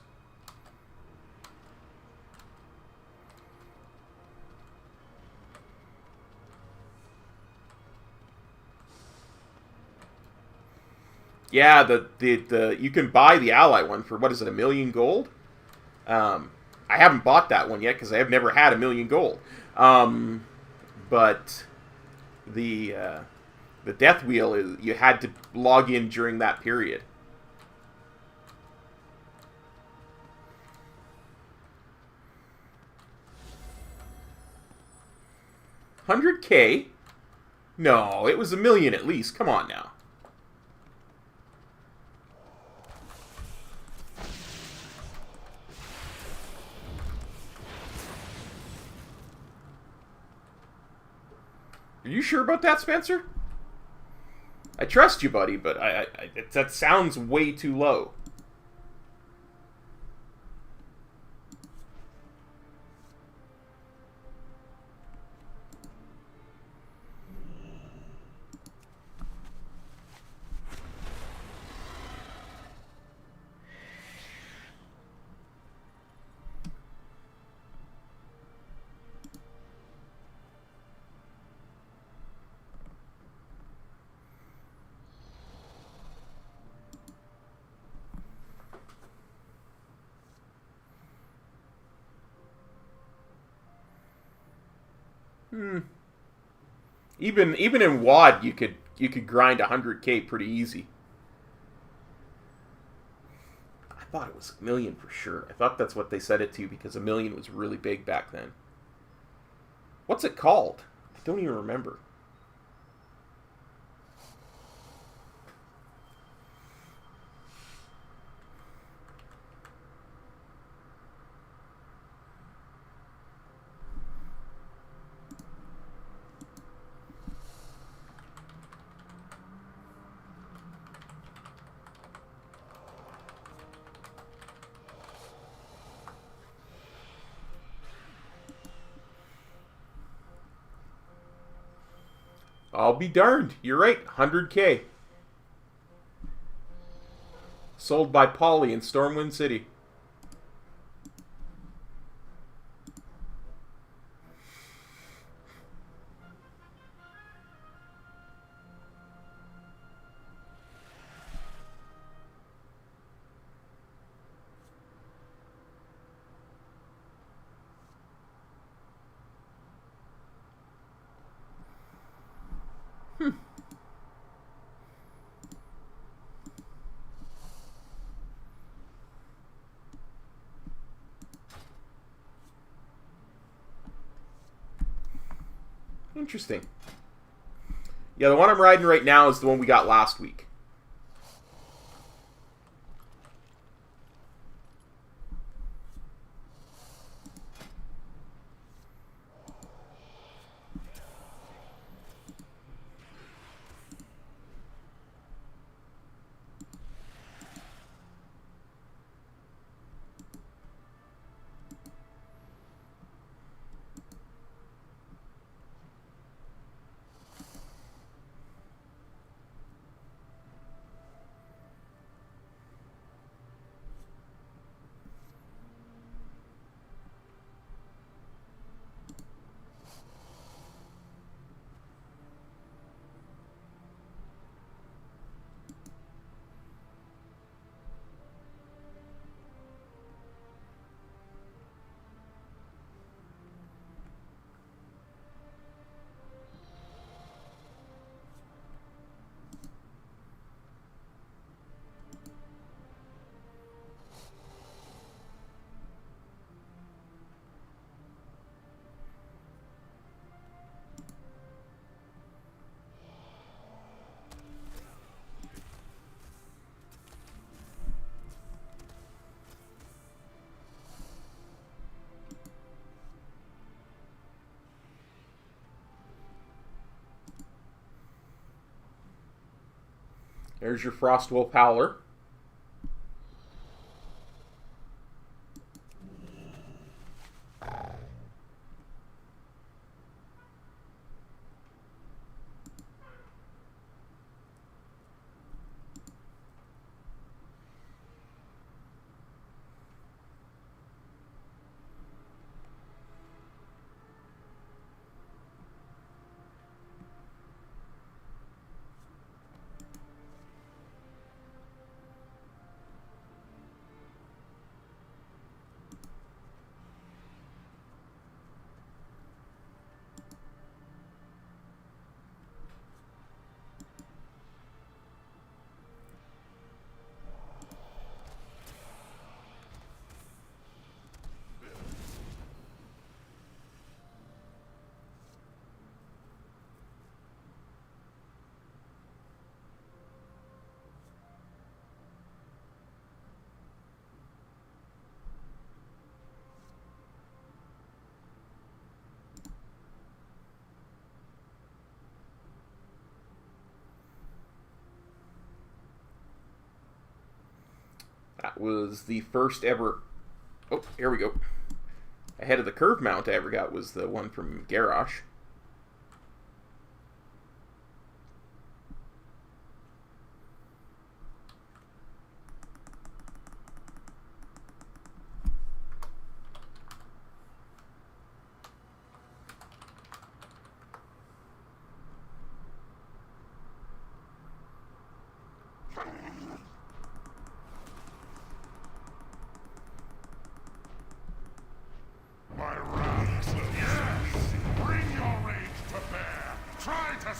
Speaker 1: Yeah, the you can buy the ally one for, what is it, 1,000,000 gold? I haven't bought that one yet because I have never had 1,000,000 gold. But the death wheel is, you had to log in during that period. $100K? No, it was 1,000,000 at least. Come on now. Are you sure about that, Spencer? I trust you, buddy, but that sounds way too low. Even in WoD, you could grind 100K pretty easy. I thought it was 1,000,000 for sure. I thought that's what they set it to because 1,000,000 was really big back then. What's it called? I don't even remember. I'll be darned. You're right. 100K. Sold by Polly in Stormwind City. Interesting. Yeah, the one I'm riding right now is the one we got last week. There's your Frostwolf Howler. That was the first ever... Oh, here we go. Ahead of the curve mount I ever got was the one from Garrosh.
Speaker 3: My wrath, yes! Bring your rage to bear! Try to...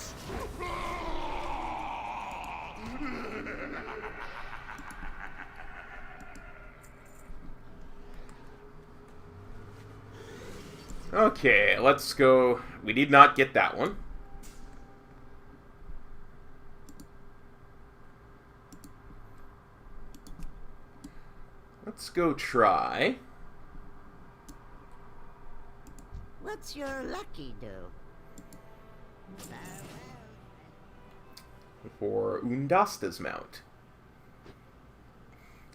Speaker 1: Okay, let's go. We did not get that one. Let's go try.
Speaker 6: What's your lucky do?
Speaker 1: For Undasta's mount.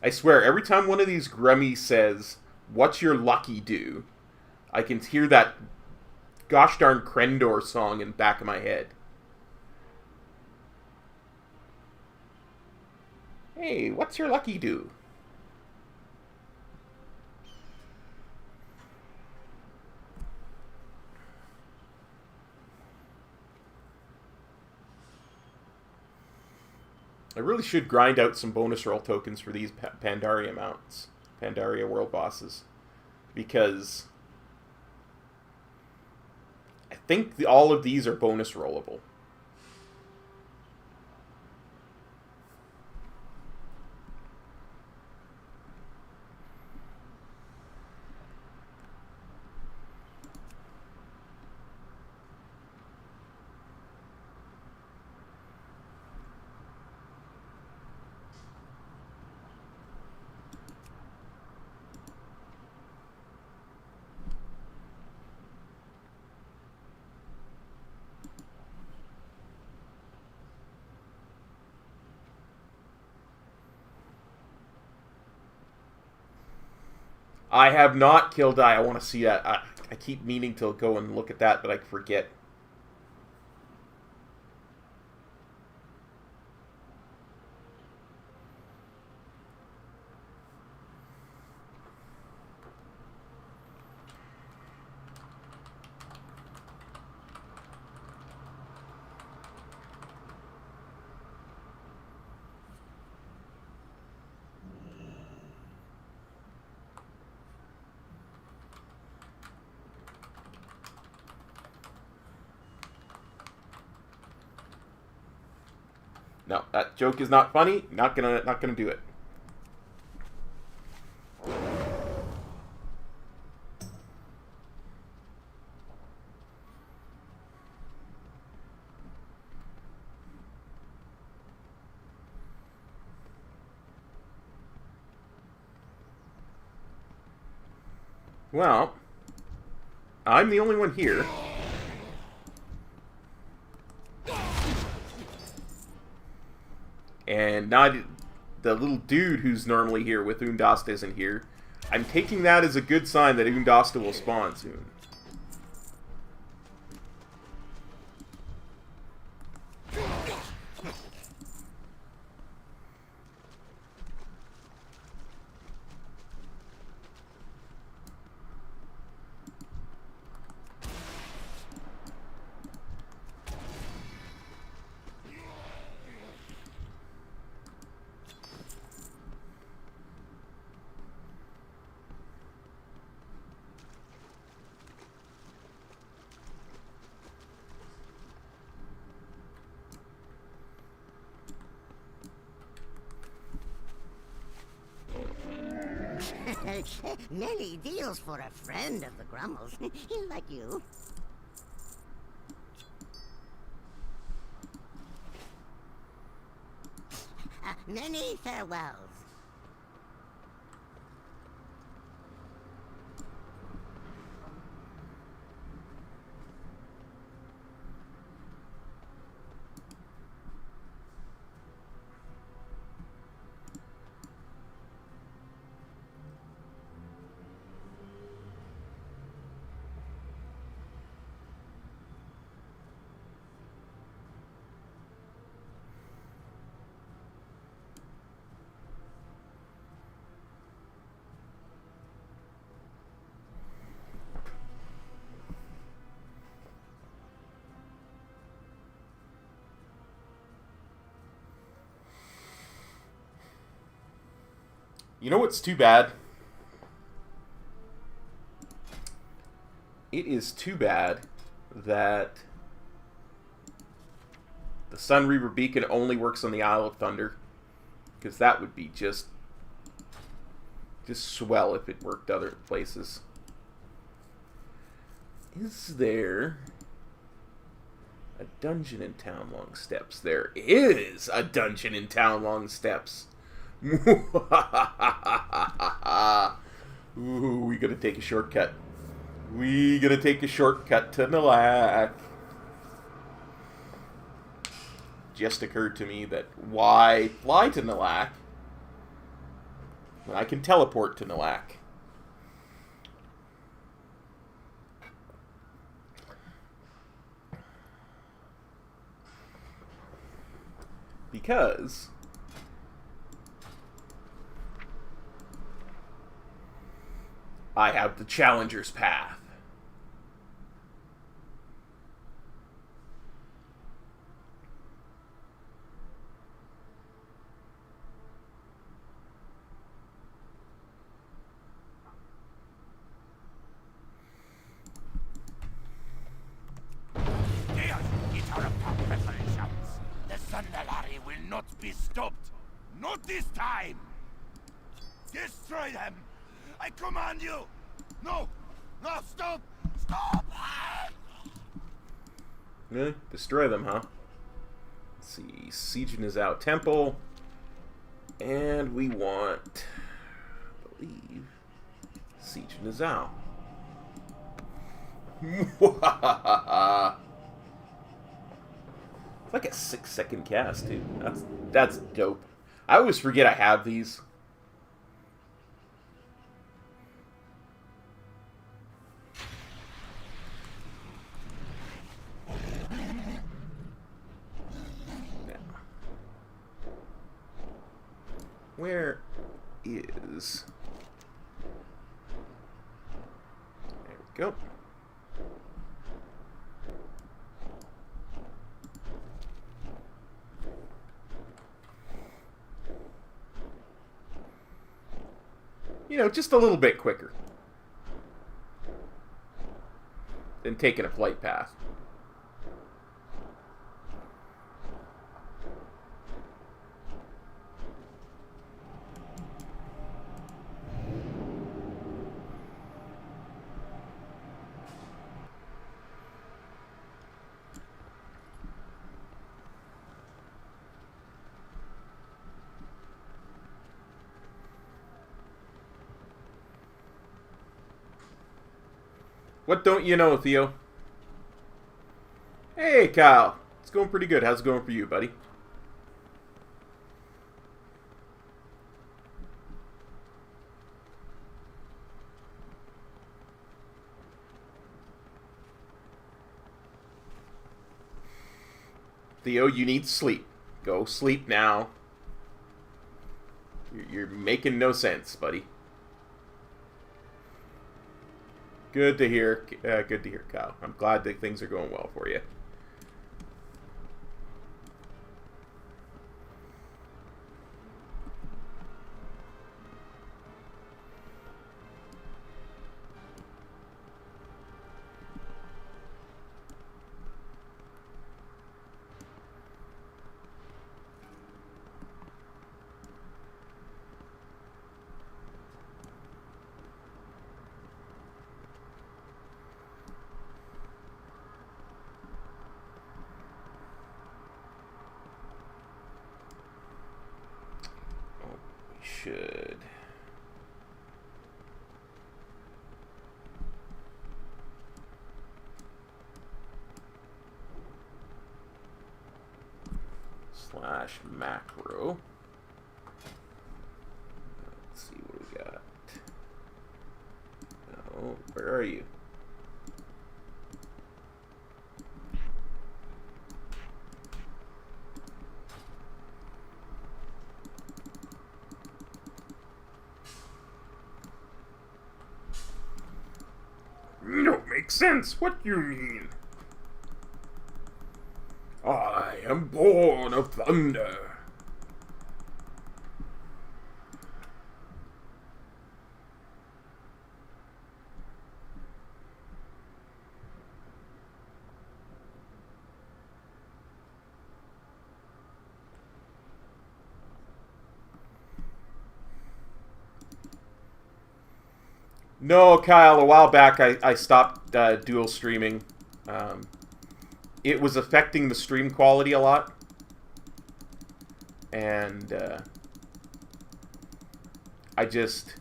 Speaker 1: I swear, every time one of these grummies says, "What's your lucky do?" I can hear that gosh darn Krendor song in the back of my head. Hey, what's your lucky do? I really should grind out some bonus roll tokens for these Pandaria mounts. Pandaria world bosses. Because I think all of these are bonus rollable. I have not killed I want to see that. I keep meaning to go and look at that, but I forget. No, that joke is not funny. Not gonna do it. Well, I'm the only one here. And not the little dude who's normally here with Undasta isn't here. I'm taking that as a good sign that Undasta will spawn soon.
Speaker 6: Many deals for a friend of the Grummels. Like you. Many farewells.
Speaker 1: You know what's too bad? It is too bad that the Sun Reaver Beacon only works on the Isle of Thunder. Because that would be just swell if it worked other places. Is there a dungeon in Town Long Steps? There is a dungeon in Town Long Steps. Ooh, we gotta take a shortcut. We gotta take a shortcut to Nalak. Just occurred to me that why fly to Nalak when I can teleport to Nalak? Because I have the Challenger's Path.
Speaker 3: The Sandalari will not be stopped. Not this time. Destroy them. I command you! No! No, stop! Stop!
Speaker 1: Really? Destroy them, huh? Let's see. Siege of Nizao Temple. And we want, I believe, Siege of Nizao. It's like a 6-second cast, too. That's dope. I always forget I have these. Where is... There we go. You know, just a little bit quicker than taking a flight path. What don't you know, Theo? Hey, Kyle. It's going pretty good. How's it going for you, buddy? Theo, you need sleep. Go sleep now. You're making no sense, buddy. Good to hear. Good to hear, Kyle. I'm glad that things are going well for you. Should. Slash macro. Let's see what we got. Oh, where are you? Don't make sense. What do you mean? I am born of thunder. No, Kyle, a while back I stopped dual streaming. It was affecting the stream quality a lot. And I just...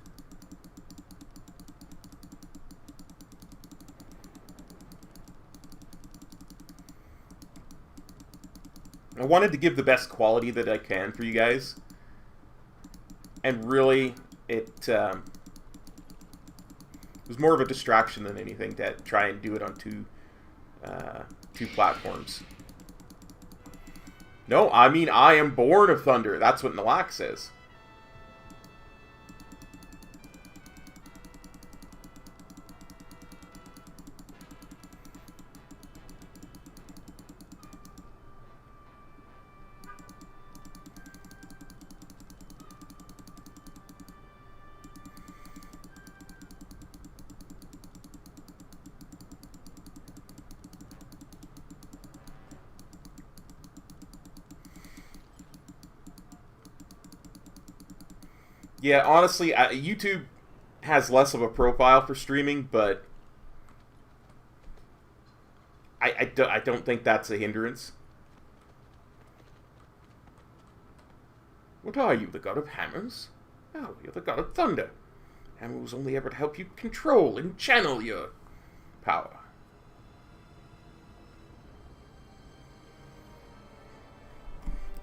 Speaker 1: I wanted to give the best quality that I can for you guys. And really, it was more of a distraction than anything to try and do it on two platforms. No, I mean, I am born of thunder. That's what Nalak says. Yeah, honestly, YouTube has less of a profile for streaming, but I don't think that's a hindrance. What are you, the god of hammers? Oh, you're the god of thunder. Hammer was only ever to help you control and channel your power.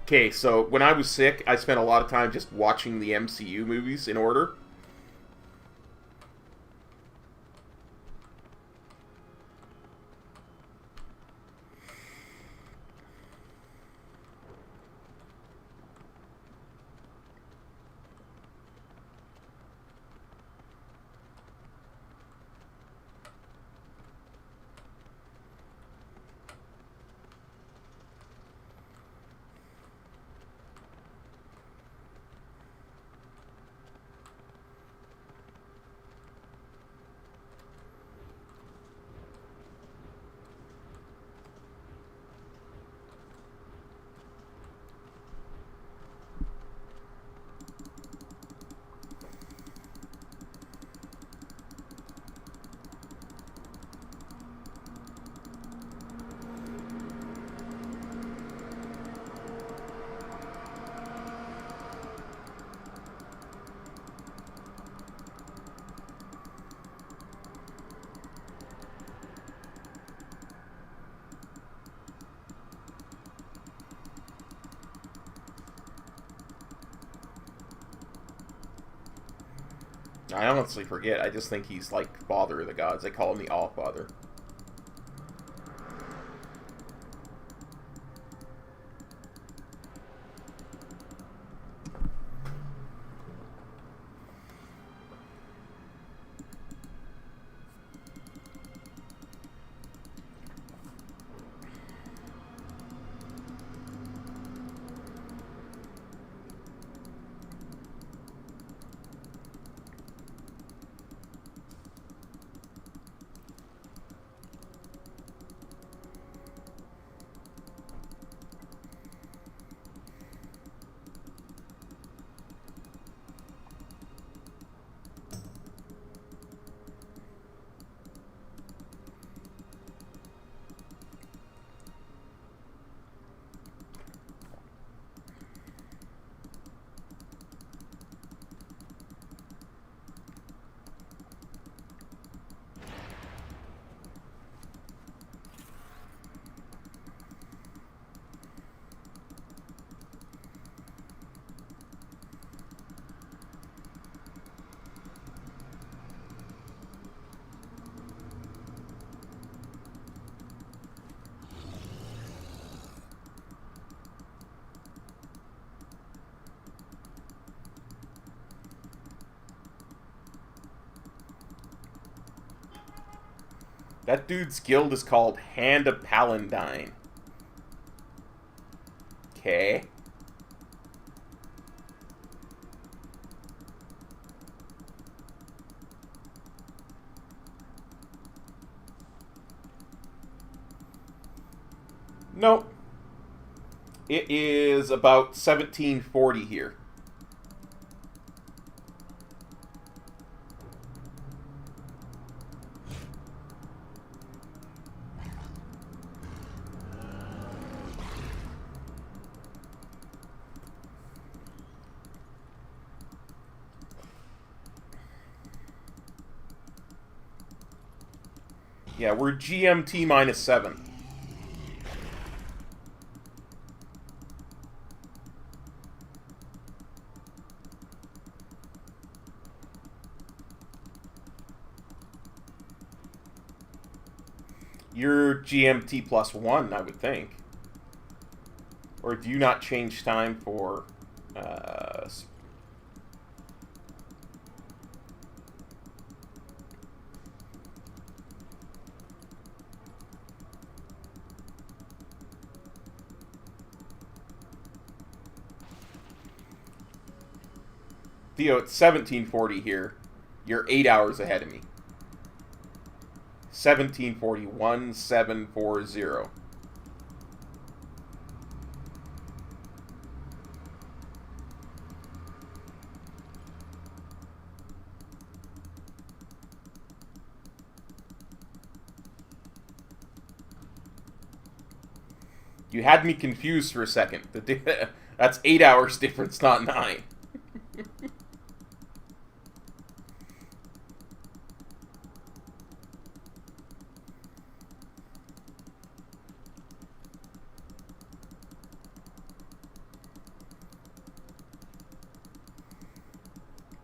Speaker 1: Okay, so when I was sick, I spent a lot of time just watching the MCU movies in order. I honestly forget. I just think he's like Father of the Gods. They call him the All-Father. That dude's guild is called Hand of Paladine. Okay. Nope. It is about 1740 here. Yeah, we're GMT -7. You're GMT +1, I would think. Or do you not change time for... Theo, it's 1740 here. You're 8 hours ahead of me. 1740, 1740. You had me confused for a second. That's 8 hours difference, not 9.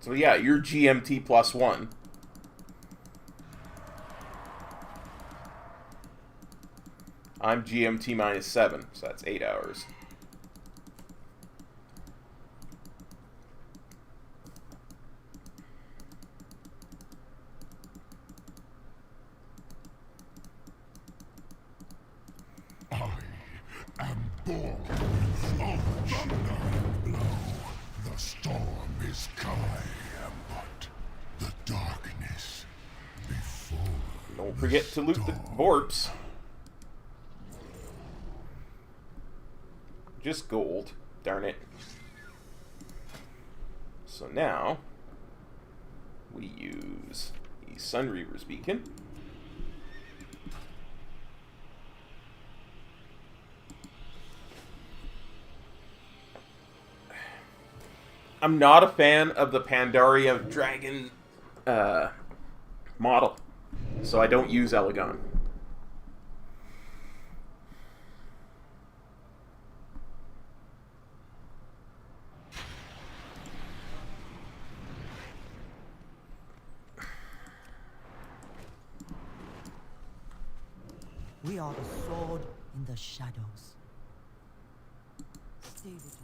Speaker 1: So yeah, you're GMT +1. I'm GMT -7, so that's 8 hours.
Speaker 3: I am born of thunder and blow. The storm is come, but the darkness before.
Speaker 1: Don't forget to loot the Vorps. Just gold. Darn it. So now, we use the Sunreaver's Beacon. I'm not a fan of the Pandaria Dragon model, so I don't use Elegon.
Speaker 12: We are the sword in the shadows. Stay vigilant.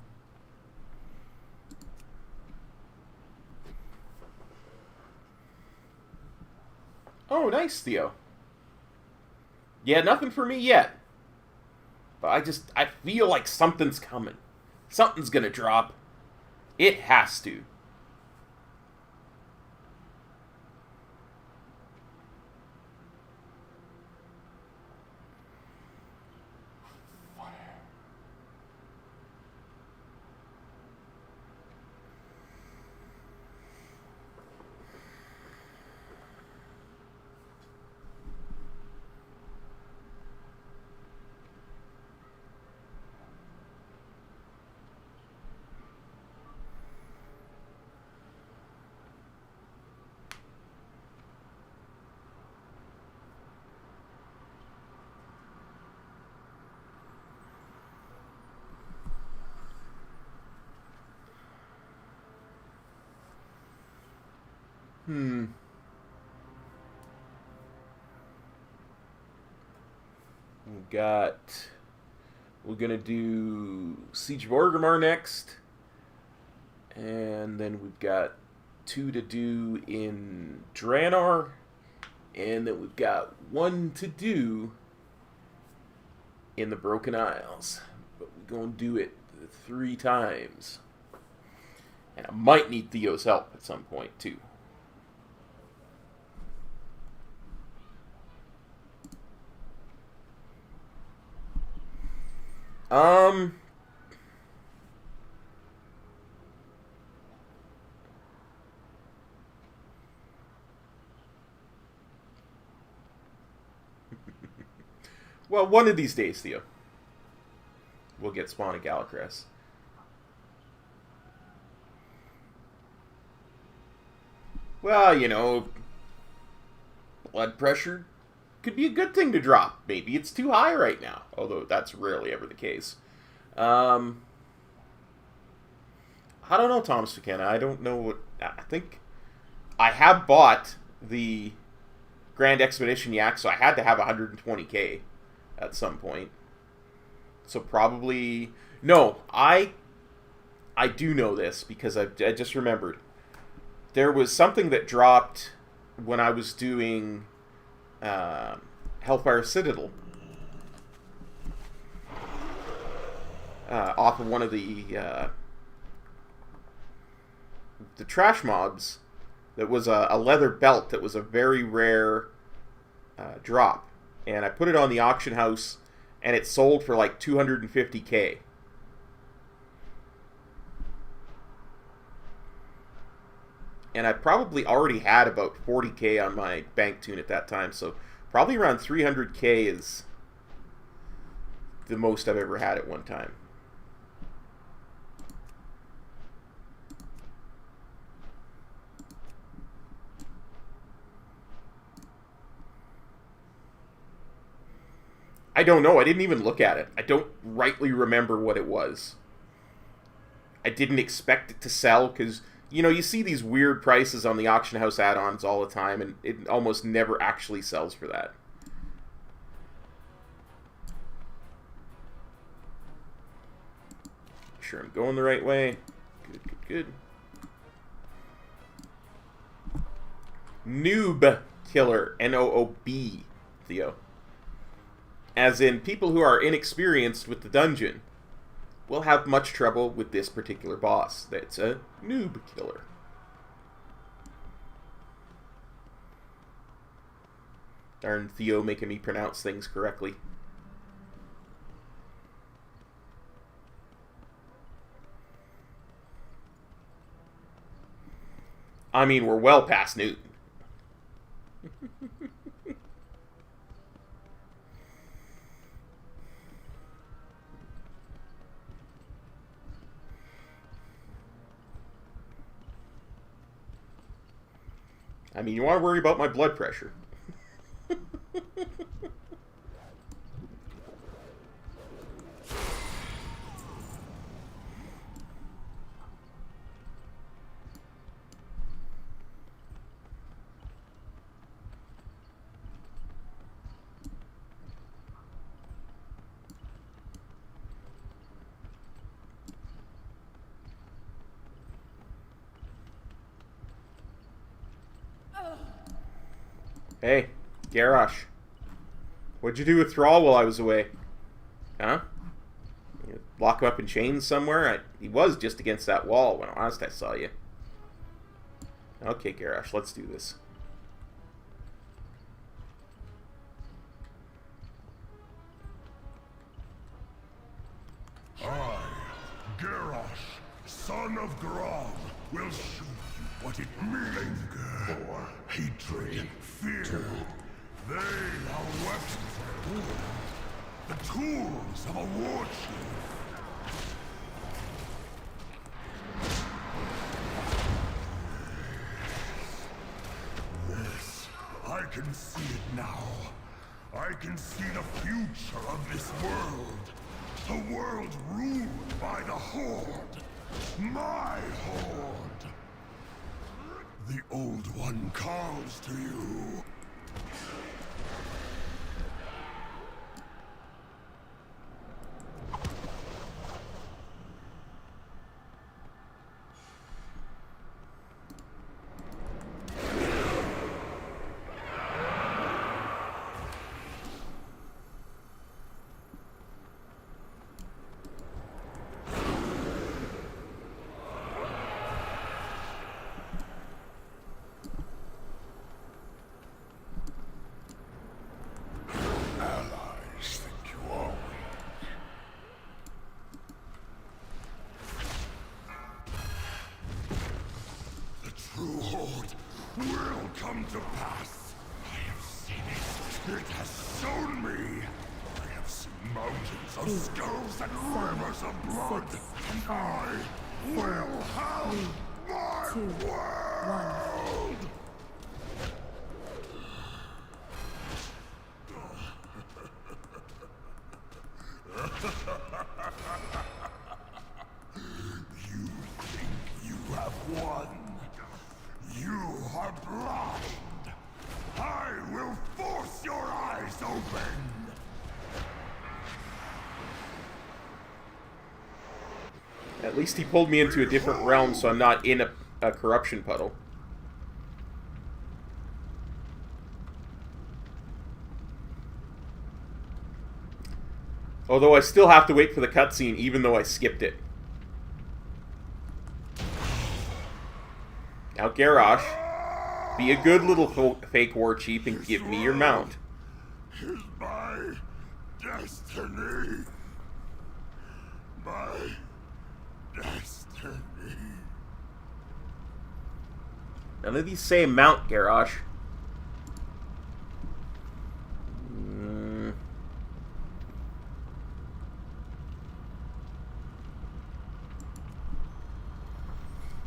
Speaker 1: Oh, nice, Theo. Yeah, nothing for me yet. But I feel like something's coming. Something's gonna drop. It has to. We're gonna do Siege of Orgrimmar next. And then we've got 2 to do in Draenor. And then we've got one to do in the Broken Isles. But we're going to do it 3 times. And I might need Theo's help at some point, too. Well, one of these days, Theo, we'll get Spawn and Galacrest. Well, you know, blood pressure could be a good thing to drop. Maybe it's too high right now, although that's rarely ever the case. I don't know, Thomas McKenna. I don't know what... I think I have bought the Grand Expedition Yak, so I had to have 120k at some point. So probably... No, I do know this because I just remembered. There was something that dropped when I was doing Hellfire Citadel. Off of one of the trash mobs. That was a leather belt that was a very rare drop. And I put it on the auction house, and it sold for like 250k. And I probably already had about 40k on my bank tune at that time, so probably around 300k is the most I've ever had at one time. I don't know. I didn't even look at it. I don't rightly remember what it was. I didn't expect it to sell because, you know, you see these weird prices on the auction house add-ons all the time, and it almost never actually sells for that. Make sure I'm going the right way. Good, good, good. Noob killer. N-O-O-B, Theo. As in, people who are inexperienced with the dungeon will have much trouble with this particular boss. That's a noob killer. Darn Theo making me pronounce things correctly. I mean, we're well past noon. I mean, you want to worry about my blood pressure. Hey, Garrosh. What'd you do with Thrall while I was away? Huh? You lock him up in chains somewhere? He was just against that wall when last I saw you. Okay, Garrosh, let's do this.
Speaker 3: I, Garrosh, son of Grog, will show you what it means. Anger, hatred, fear. They are weapons of war. The tools of a war chief. Yes, I can see it now. I can see the future of this world. The world ruled by the Horde. My Horde. The Old One calls to you. to pass. I have seen it. It has shown me. I have seen mountains of skulls and rivers of blood. I will have my world. You think you have won? You are blind. I will force your eyes open.
Speaker 1: At least he pulled me into a different realm, so I'm not in a corruption puddle. Although I still have to wait for the cutscene, even though I skipped it. Now, Garrosh, be a good little fake war chief and give me your mount.
Speaker 3: Is my destiny. My destiny.
Speaker 1: None of these say mount, Garrosh.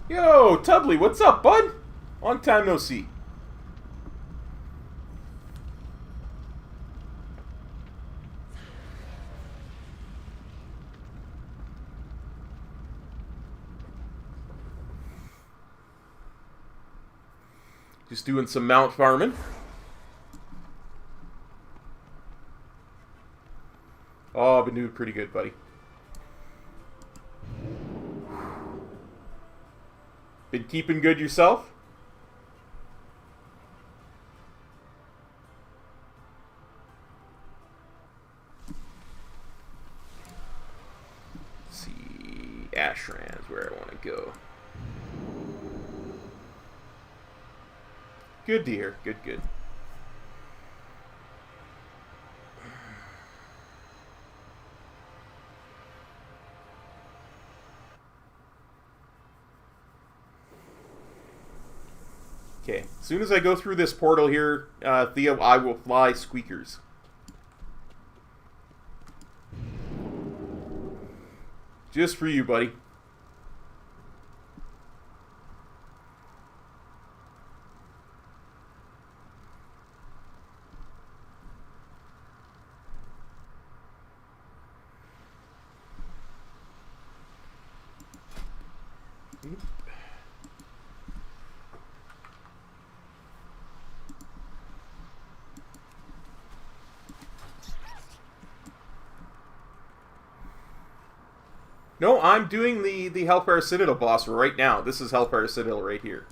Speaker 1: Yo, Tudley, what's up, bud? Long time no see. Just doing some mount farming. Oh, I've been doing pretty good, buddy. Been keeping good yourself? Let's see, Ashran's where I want to go. Good dear, good, good. Okay, as soon as I go through this portal here, Theo, I will fly squeakers. Just for you, buddy. No, I'm doing the Hellfire Citadel boss right now. This is Hellfire Citadel right here.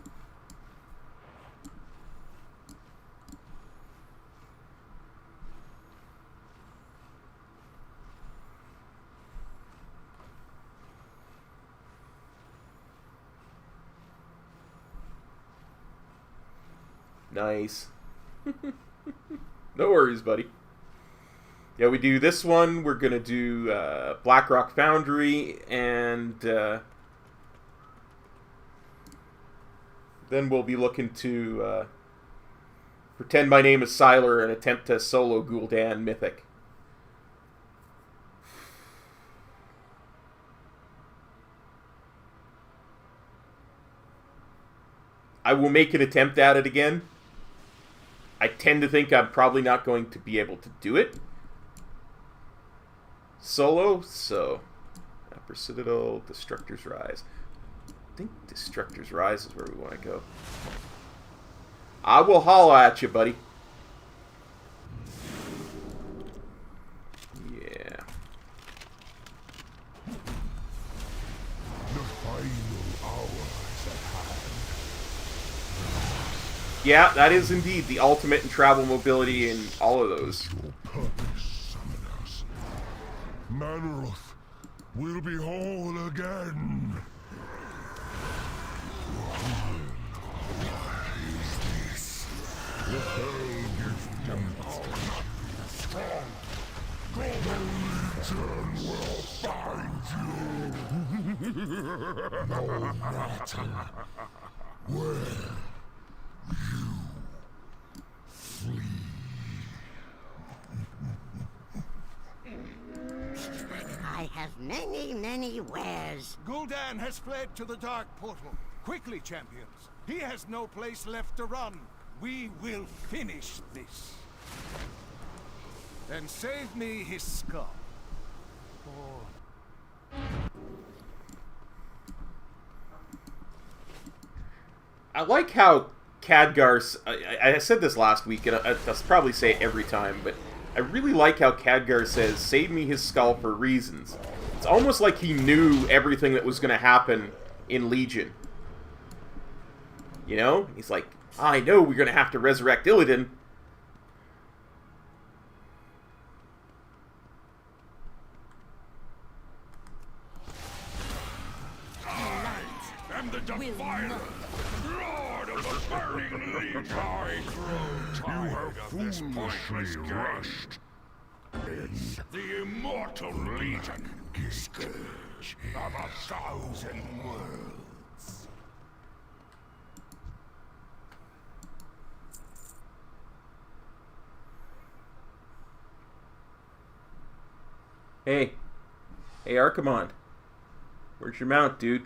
Speaker 1: Nice. No worries, buddy. Yeah, we do this one. We're going to do Blackrock Foundry, and then we'll be looking to pretend my name is Sylar and attempt to solo Gul'dan Mythic. I will make an attempt at it again. I tend to think I'm probably not going to be able to do it solo, so Upper Citadel, Destructor's Rise. I think Destructor's Rise is where we want to go. I will holla at you, buddy. Yeah.
Speaker 3: The final hour is at hand.
Speaker 1: Yeah, that is indeed the ultimate in travel mobility in all of those.
Speaker 3: Manoroth will be whole again. What is this? The hell gives them power. Strong. The Legion will find you. No matter where you
Speaker 6: I have many, many wares.
Speaker 4: Gul'dan has fled to the Dark Portal. Quickly, champions. He has no place left to run. We will finish this. And save me his skull.
Speaker 1: I like how Khadgar's... I said this last week, and I'll probably say it every time, but I really like how Khadgar says, save me his skull for reasons. It's almost like he knew everything that was going to happen in Legion. You know? He's like, I know we're going to have to resurrect Illidan.
Speaker 3: I am the Defiler, Lord of the Burning Legion. I grow tired of this pointless rushed. It's the Immortal Legion, scourge of 1,000 worlds.
Speaker 1: Hey. Hey, Archimond. Where's your mount, dude?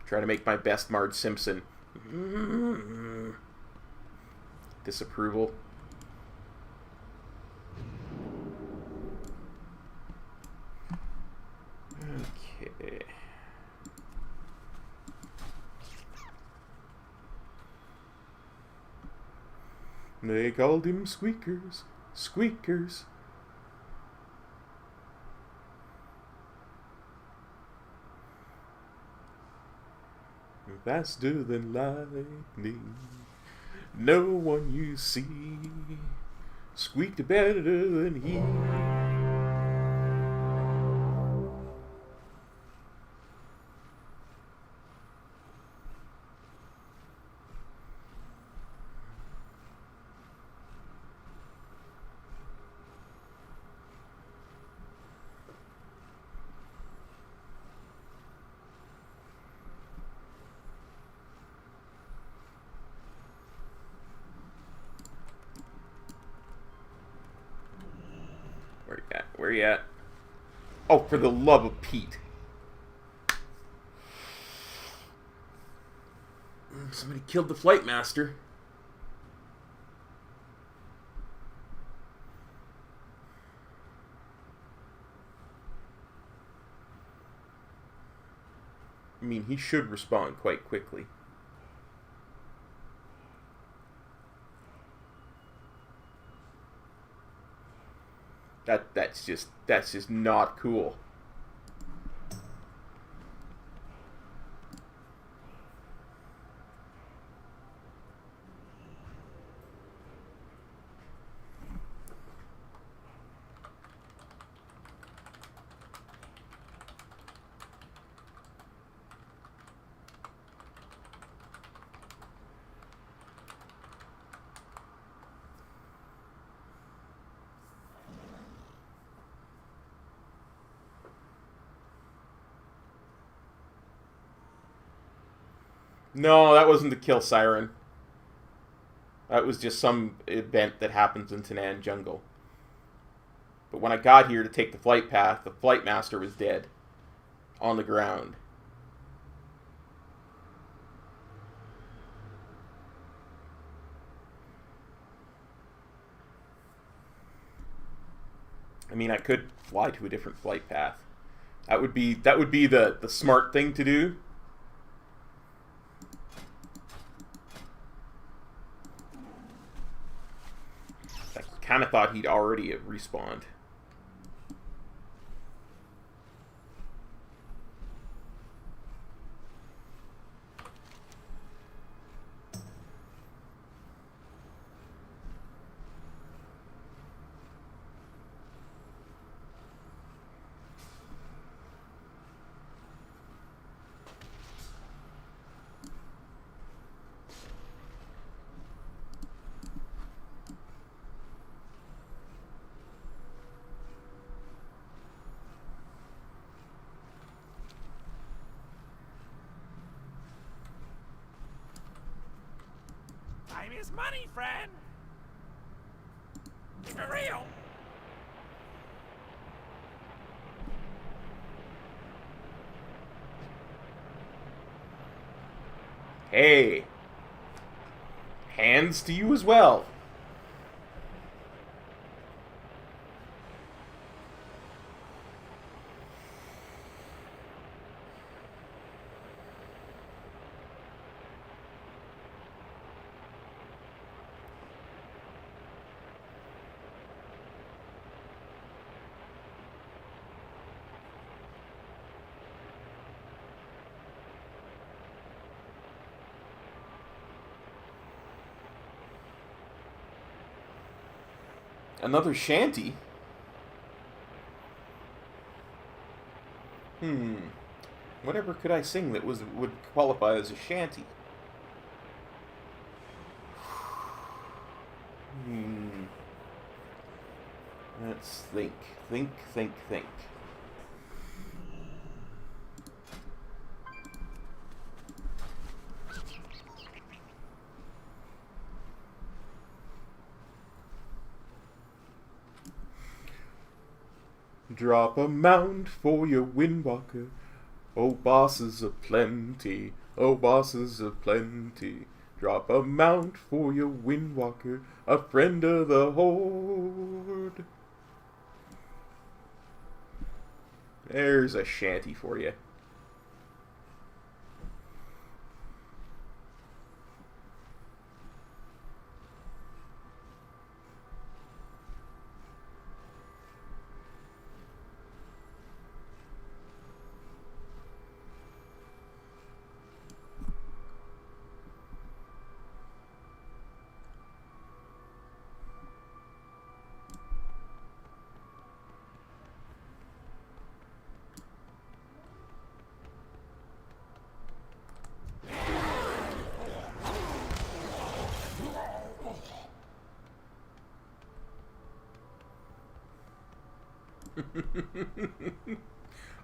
Speaker 1: Try to make my best Marge Simpson. Disapproval. Okay. They called him Squeakers. Squeakers. Faster than lightning, no one you see squeaked better than he. Where you at? Oh, for the love of Pete. Somebody killed the flight master. I mean, he should respond quite quickly. That's just not cool. No, that wasn't the kill siren. That was just some event that happens in Tanan Jungle. But when I got here to take the flight path, the flight master was dead. On the ground. I mean, I could fly to a different flight path. That would be the smart thing to do. Kind of thought he'd already have respawned.
Speaker 10: is money, friend. For real.
Speaker 1: Hey. Hands to you as well. Another shanty? Whatever could I sing that would qualify as a shanty? Let's think. Think. Drop a mount for your windwalker. Oh, bosses of plenty. Oh, bosses of plenty. Drop a mount for your windwalker, a friend of the horde. There's a shanty for you.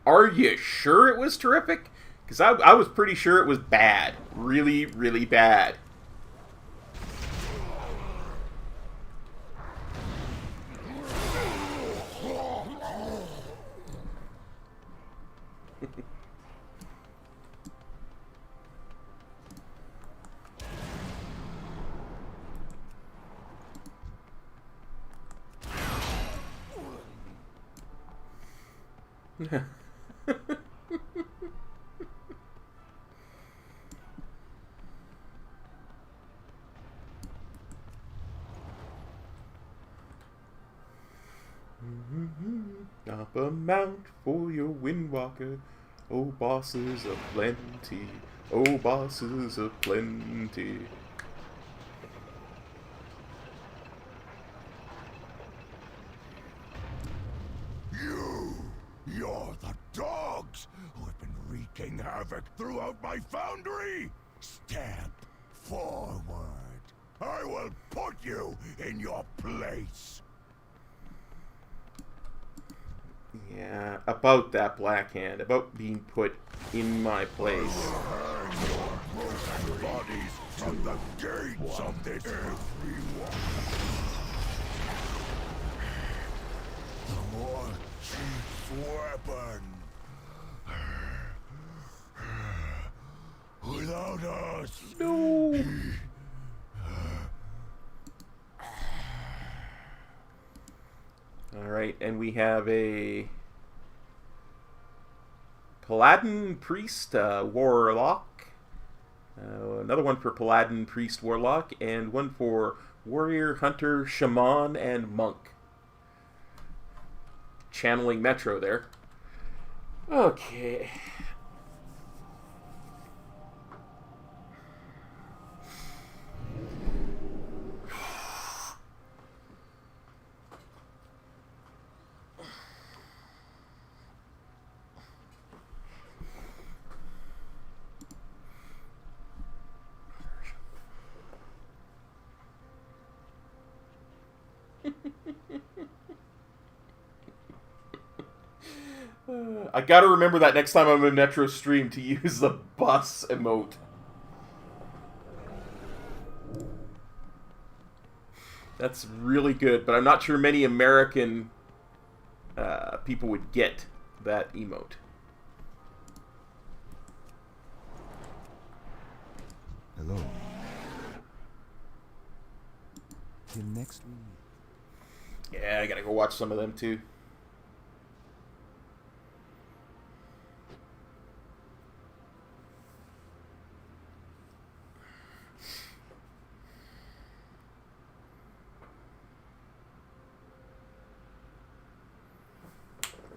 Speaker 1: Are you sure it was terrific? Because I was pretty sure it was bad. Really, really bad. Drop a mount for your windwalker. Oh, bosses of plenty. Oh, bosses of plenty.
Speaker 3: You're the dogs who have been wreaking havoc throughout my foundry. Step forward. I will put you in your place.
Speaker 1: Yeah, about that Black Hand, about being put in my place.
Speaker 3: Broken bodies to the gates of this everyone. The war chief's weapon. Without us,
Speaker 1: no. Alright, and we have a Paladin Priest Warlock. Another one for Paladin Priest Warlock, and one for Warrior Hunter Shaman and Monk. Channeling Metro there. Okay. I gotta remember that next time I'm in Metro stream to use the bus emote. That's really good, but I'm not sure many American people would get that emote.
Speaker 13: Hello. Till next week.
Speaker 1: Yeah, I gotta go watch some of them too.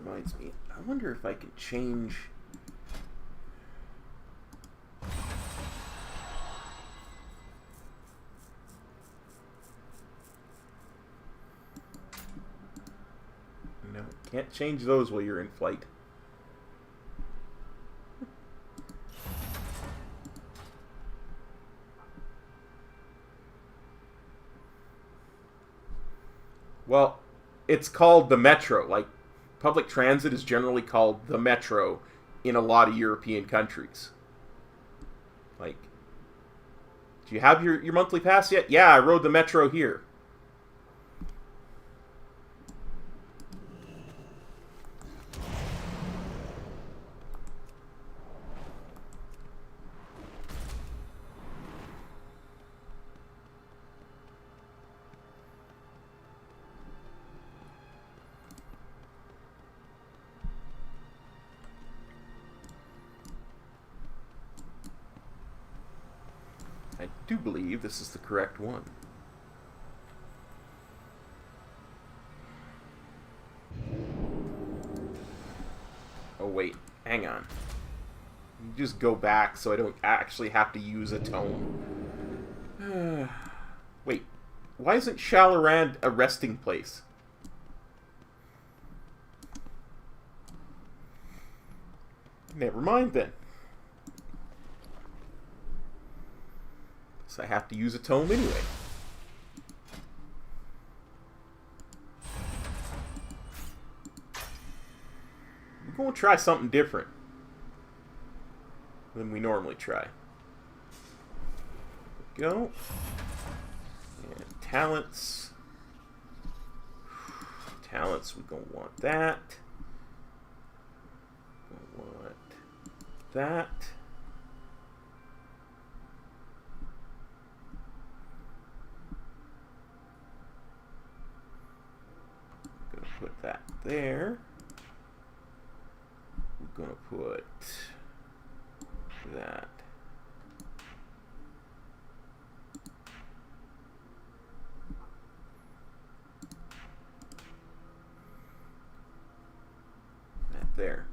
Speaker 1: Reminds me, I wonder if I can change. No, can't change those while you're in flight. Well, it's called the Metro. Like, public transit is generally called the Metro in a lot of European countries. Like, do you have your monthly pass yet? Yeah, I rode the Metro here. I do believe this is the correct one. Oh wait, hang on. You just go back so I don't actually have to use a tone. Wait, why isn't Shalaran a resting place? Never mind then. So I have to use a tome anyway. We're going to try something different than we normally try. There we go. And talents. Talents, we're going to want that. We're going to want that. Put that there. We're going to put that. That there.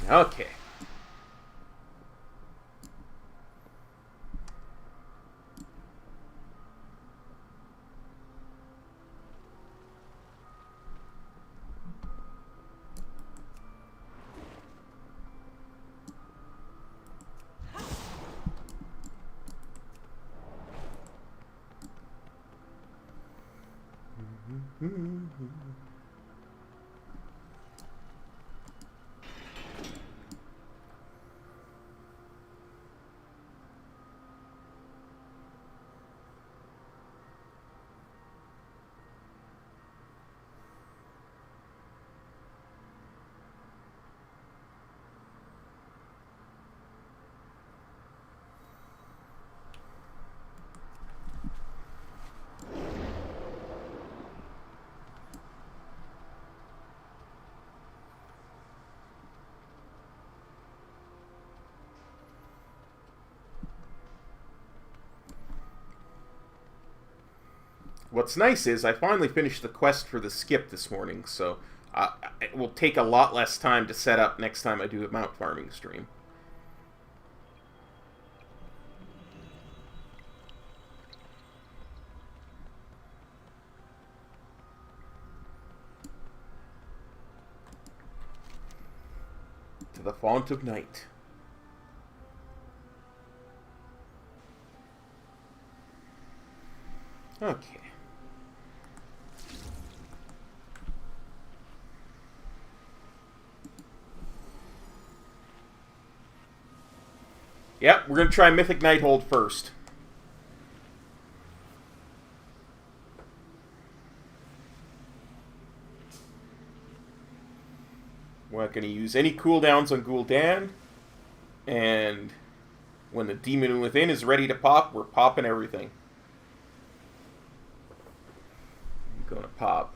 Speaker 1: Okay. What's nice is I finally finished the quest for the skip this morning, so it will take a lot less time to set up next time I do a mount farming stream. To the font of night. Okay. Yep, we're going to try Mythic Nighthold first. We're not going to use any cooldowns on Gul'dan. And when the Demon Within is ready to pop, we're popping everything. We're going to pop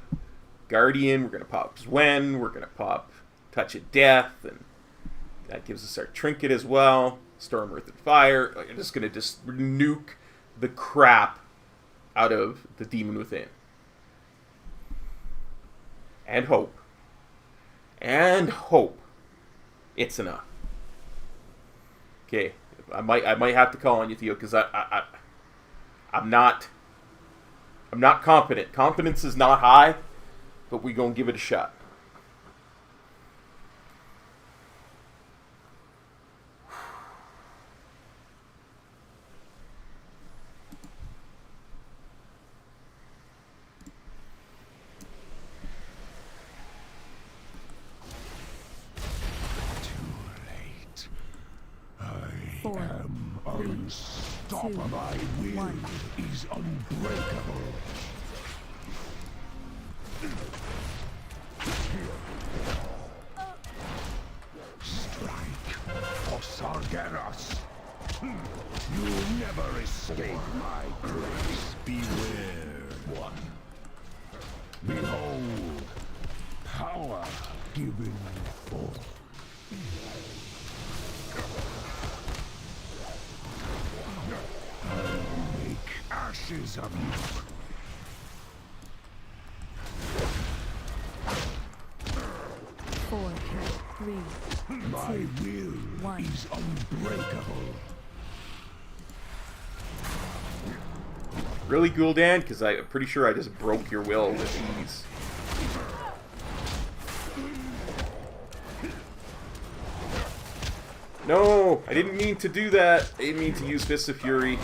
Speaker 1: Guardian, we're going to pop Zwen, we're going to pop Touch of Death, and that gives us our Trinket as well. Storm, Earth, and Fire. Like, I'm just going to nuke the crap out of the Demon Within. And hope. And hope it's enough. Okay, I might have to call on you, Theo, because I'm not confident. Confidence is not high, but we gonna give it a shot.
Speaker 3: Unstoppable. My will is unbreakable. Strike for Sargeras. You'll never escape my grace. Beware. One. Behold, power given forth. Ashes of you.
Speaker 9: 4, 3,
Speaker 3: My
Speaker 9: 2,
Speaker 3: will
Speaker 9: 1.
Speaker 3: is unbreakable.
Speaker 1: Really, Gul'dan? Because I'm pretty sure I just broke your will with ease. No! I didn't mean to do that. I didn't mean to use Fists of Fury.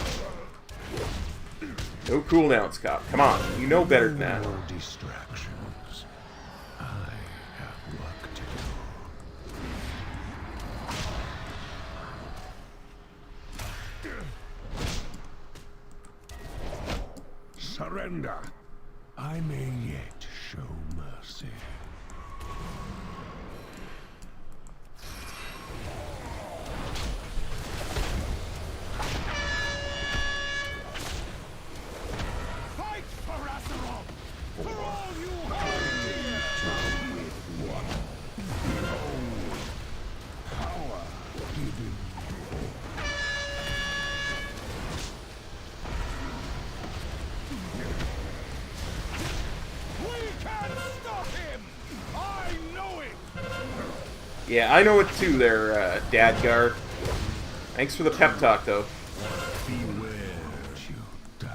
Speaker 1: No cooldowns, Cop. Come on. You know better than that.
Speaker 3: No distractions. I have work to do. Surrender. I may yet show mercy.
Speaker 1: Yeah, I know it too there, Dadgar. Thanks for the pep talk, though.
Speaker 3: Beware, you die.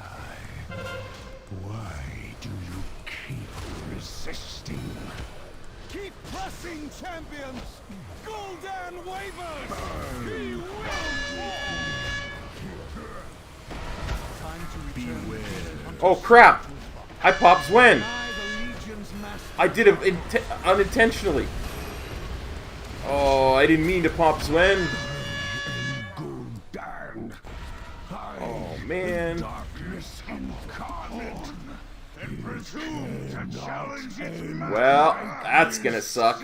Speaker 3: Why do you keep resisting?
Speaker 10: Keep pressing, champions! Gul'dan wavers! He will fall! Time to return.
Speaker 1: Oh, crap! I popped Zwen! I did it unintentionally. Oh, I didn't mean to pop Zwen. Oh, man. Well, that's gonna suck.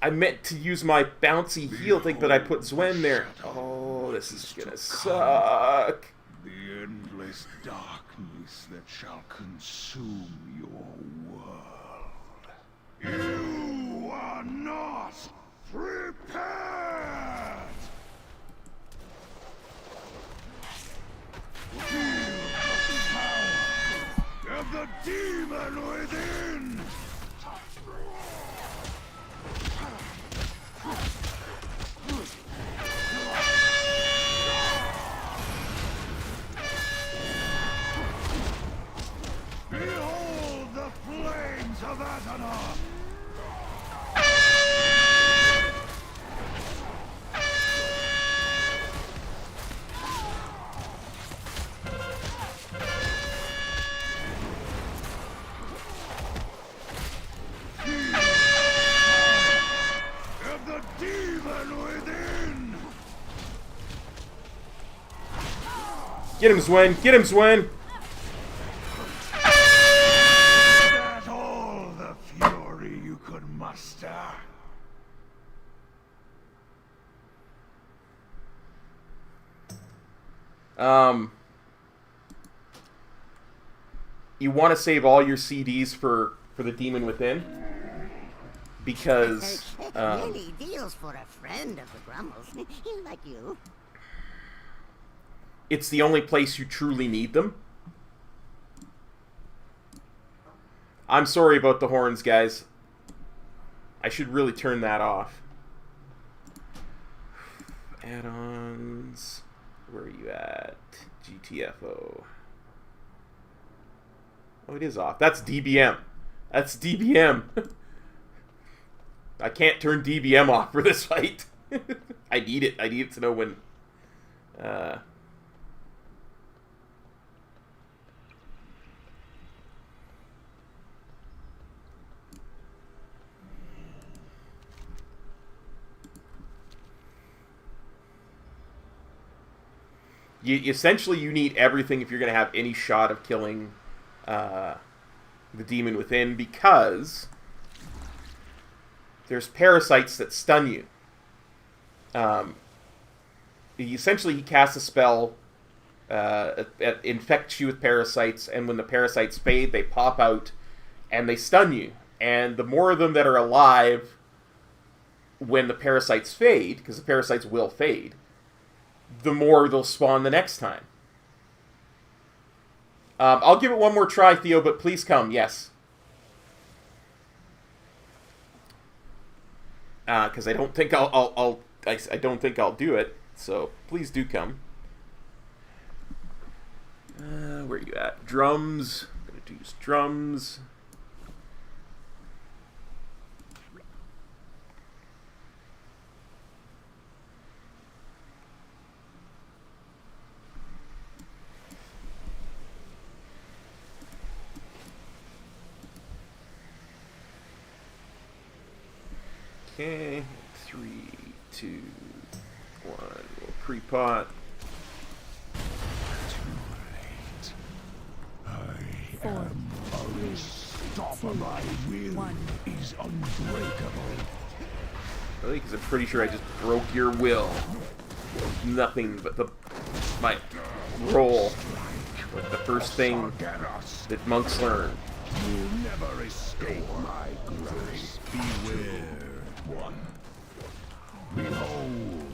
Speaker 1: I meant to use my bouncy heal thing, but I put Zwen there. Oh, this is gonna suck.
Speaker 3: The endless darkness that shall consume your world. You are not prepared! Feel the power of the demon within! Behold the flames of Azeroth! Even within.
Speaker 1: Get him, Swen! Get him, Swen!
Speaker 3: That all the fury you could muster.
Speaker 1: You want to save all your CDs for the Demon Within, because
Speaker 6: Many deals for a friend of the Grummles, like you.
Speaker 1: It's the only place you truly need them. I'm sorry about the horns, guys. I should really turn that off. Add-ons. Where are you at? GTFO. Oh, it is off. That's DBM. That's DBM. I can't turn DBM off for this fight. I need it. I need it to know when... essentially, you need everything if you're going to have any shot of killing the Demon Within, because there's parasites that stun you. Essentially, he casts a spell, infects you with parasites, and when the parasites fade, they pop out, and they stun you. And the more of them that are alive when the parasites fade, because the parasites will fade, the more they'll spawn the next time. I'll give it one more try, Theo, but please come. Yes. Because I don't think I don't think I'll do it. So please do come. Where are you at? Drums. I'm gonna use drums. Okay, 3, 2, 1. We'll pre-pot.
Speaker 3: I am unstoppable. My will is unbreakable.
Speaker 1: Really? Because I'm pretty sure I just broke your will. Nothing but my roll. Like the first thing that monks learn.
Speaker 3: You'll never escape my grasp. Beware. One. Behold,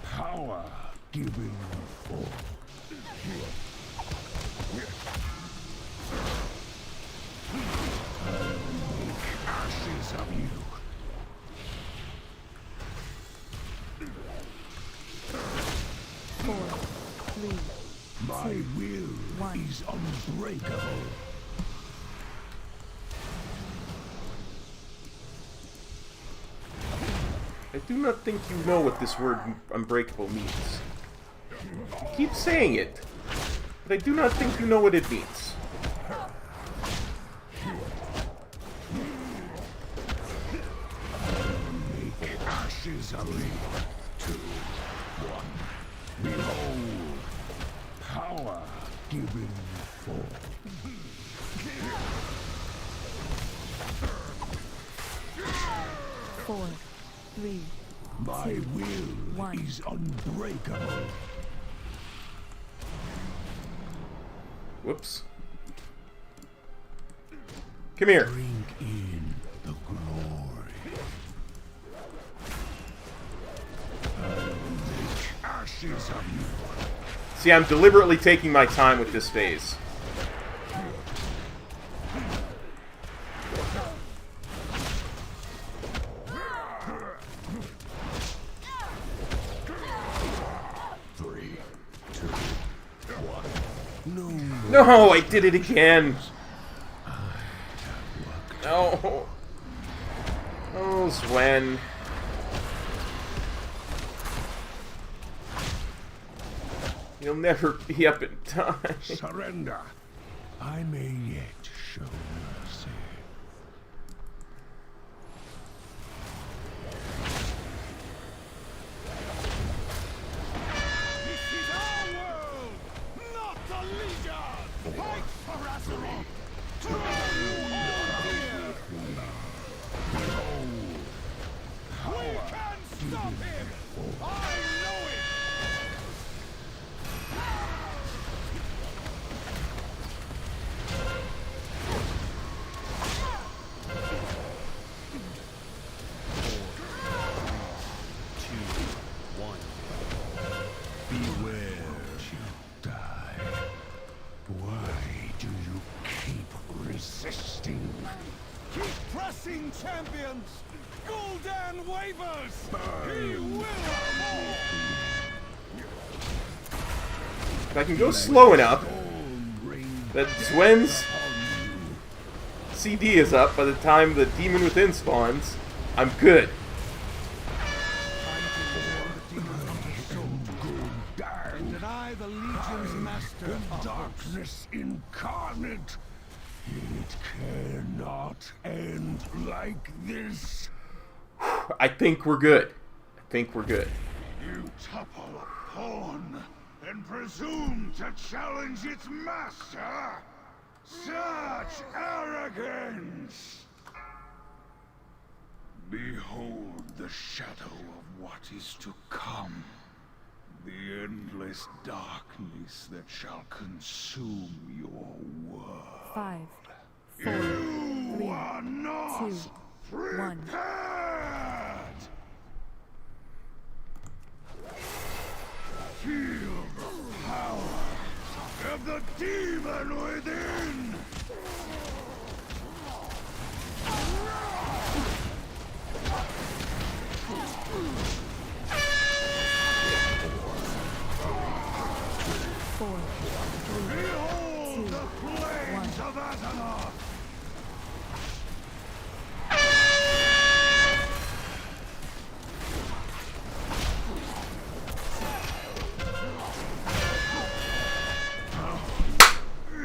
Speaker 3: power given forth. I'll make ashes of you.
Speaker 9: Four, three,
Speaker 3: my will is unbreakable.
Speaker 1: I do not think you know what this word unbreakable means. You keep saying it, but I do not think you know what it means.
Speaker 3: Make ashes of me. 2, 1. Behold, power given forth.
Speaker 9: 4, 3,
Speaker 3: my
Speaker 9: 2,
Speaker 3: will
Speaker 9: 1.
Speaker 3: is unbreakable.
Speaker 1: Whoops. Come here.
Speaker 3: Bring in the glory. I'll make ashes of you.
Speaker 1: See, I'm deliberately taking my time with this phase. No, I did it again. No. Oh, Swen. You'll never be up in time.
Speaker 3: Surrender. I may yet show mercy.
Speaker 10: Stop him! I know it!
Speaker 7: Beware, you die. Why do you keep resisting?
Speaker 10: Keep pressing, champions! Gul'dan wavers! He will fall!
Speaker 1: If I can go slow enough that Zwen's CD is up by the time the Demon Within spawns, I'm good.
Speaker 10: And deny the Legion's master
Speaker 7: Darkness incarnate. It cannot end like this.
Speaker 1: I think we're good. I think we're good.
Speaker 3: You topple a pawn and presume to challenge its master? Such arrogance! Behold the shadow of what is to come. The endless darkness that shall consume your world.
Speaker 9: 5, 4, 3, 2, 1.
Speaker 3: Feel the power of the demon within! Behold the flames of Azeroth!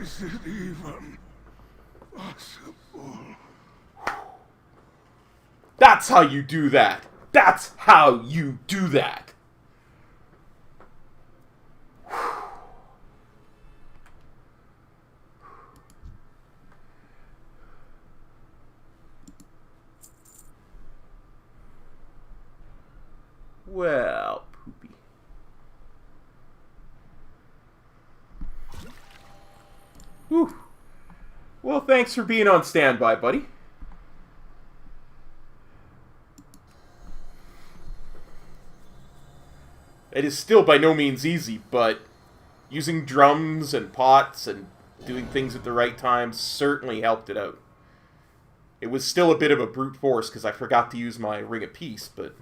Speaker 3: Is it even possible?
Speaker 1: That's how you do that. That's how you do that. Well, poopy. Whew. Well, thanks for being on standby, buddy. It is still by no means easy, but using drums and pots and doing things at the right time certainly helped it out. It was still a bit of a brute force because I forgot to use my Ring of Peace, but...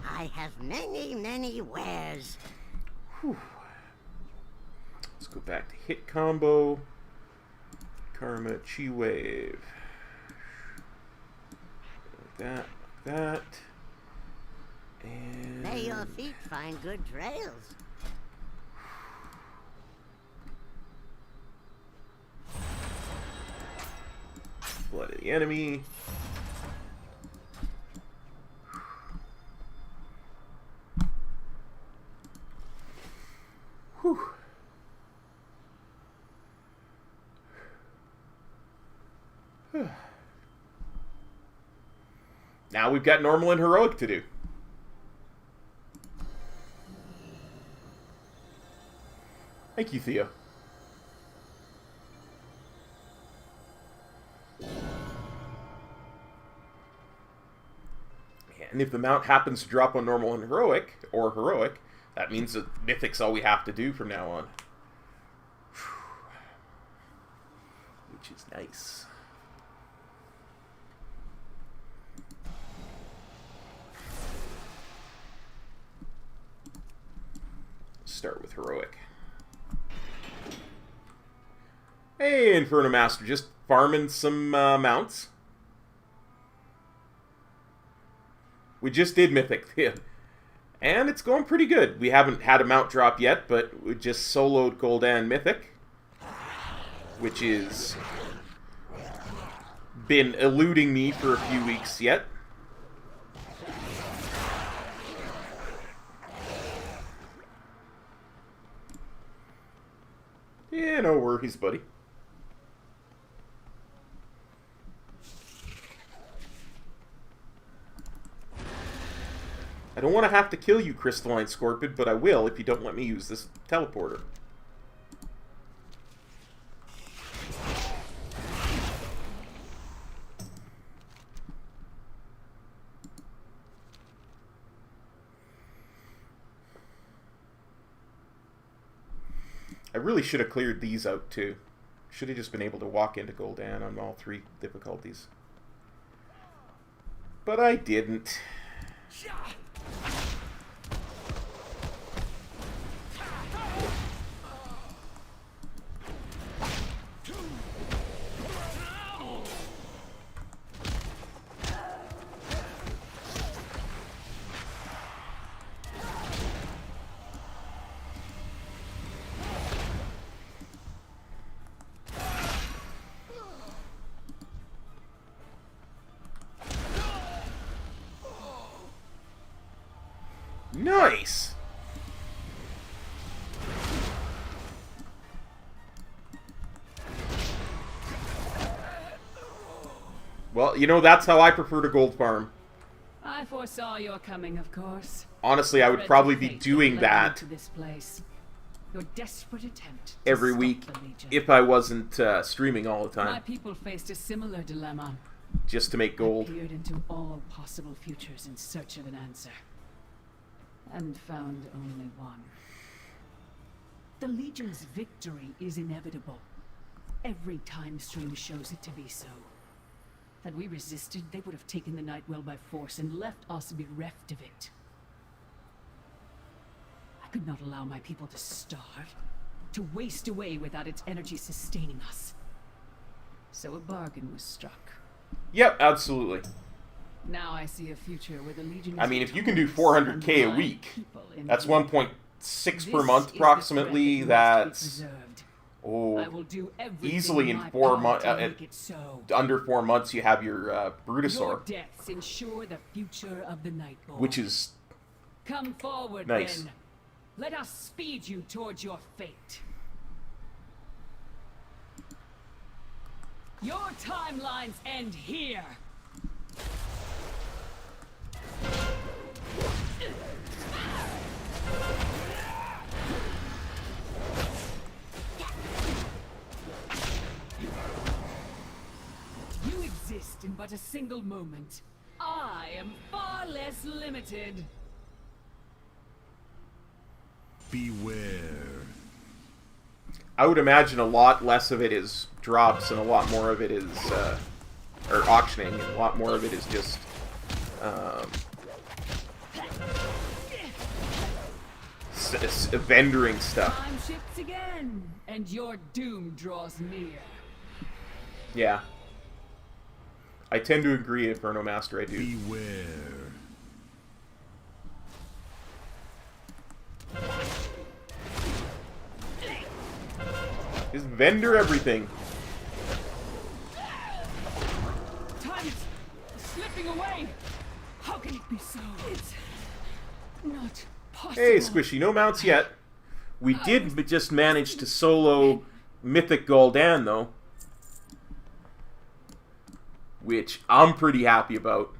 Speaker 6: I have many, many wares.
Speaker 1: Whew. Let's go back to hit combo. Karma, Chi Wave. Like that, like that. And...
Speaker 6: May your feet find good trails.
Speaker 1: Blood of the enemy. Whew. Now we've got normal and heroic to do. Thank you, Theo. And if the mount happens to drop on normal and heroic, or heroic, that means that Mythic's all we have to do from now on. Which is nice. Start with heroic. Hey, Inferno Master, just farming some mounts. We just did Mythic, and it's going pretty good. We haven't had a mount drop yet, but we just soloed Gul'dan Mythic, which is been eluding me for a few weeks yet. Yeah, no worries, buddy. I don't want to have to kill you, Crystalline Scorpion, but I will if you don't let me use this teleporter. I really should have cleared these out too. Should have just been able to walk into Gul'dan on all 3 difficulties. But I didn't. Nice! Well, you know, that's how I prefer to gold farm.
Speaker 14: I foresaw your coming, of course.
Speaker 1: Honestly, I would probably be doing that
Speaker 14: to this place. Your desperate attempt
Speaker 1: every week if I wasn't streaming all the
Speaker 14: My
Speaker 1: time,
Speaker 14: people faced a similar dilemma.
Speaker 1: just to make gold.
Speaker 14: I peered into all possible futures in search of an answer. And found only one. The Legion's victory is inevitable. Every time stream shows it to be so. Had we resisted, they would have taken the Nightwell by force and left us bereft of it. I could not allow my people to starve, to waste away without its energy sustaining us. So a bargain was struck.
Speaker 1: Yep, absolutely.
Speaker 14: Now I see a future where the Legion is
Speaker 1: I mean, if you can do 400k a week, that's 1.6 per month approximately. That's easily in 4 months. Under 4 months, you have your Brutosaur,
Speaker 14: your deaths ensure the future of the Nightborn.
Speaker 1: which is
Speaker 14: Come forward,
Speaker 1: nice.
Speaker 14: then. Let us speed you towards your fate. Your timelines end here. You exist in but a single moment. I am far less limited.
Speaker 7: Beware.
Speaker 1: I would imagine a lot less of it is drops and a lot more of it is, or auctioning, and a lot more of it is just, vendoring stuff.
Speaker 14: Time shifts again, and your doom draws near.
Speaker 1: Yeah. I tend to agree, Inferno Master, I do.
Speaker 7: Beware.
Speaker 1: Just vendor everything.
Speaker 14: Time is slipping away. How can it be so? It's not possible.
Speaker 1: Hey, Squishy, no mounts yet. We did just manage to solo Mythic Gul'dan, though. Which I'm pretty happy about.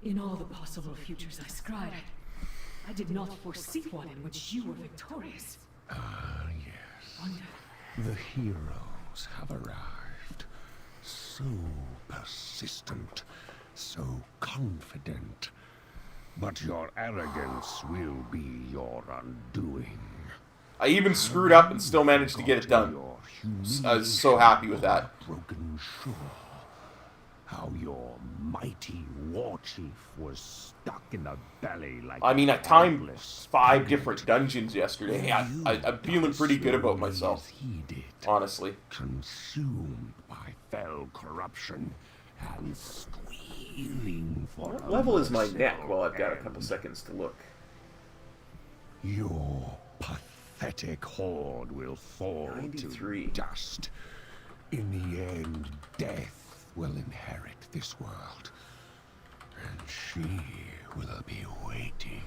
Speaker 14: In all the possible futures I scried, I did not foresee one in which you were victorious.
Speaker 11: Ah, yes. The heroes have arrived. So persistent, so confident. But your arrogance will be your undoing.
Speaker 1: I even screwed up and still managed to get it done. I was so happy with that.
Speaker 11: Broken shore. How your mighty war chief was stuck in the belly like
Speaker 1: I mean, I timed 5 different dungeons yesterday. I'm feeling pretty good about myself, honestly.
Speaker 11: Consumed by fell corruption and squealing for
Speaker 1: what level is my neck while I've got a couple seconds to look?
Speaker 11: Your pathetic horde will fall
Speaker 1: 93.
Speaker 11: to dust. In the end, death will inherit this world, and she will be waiting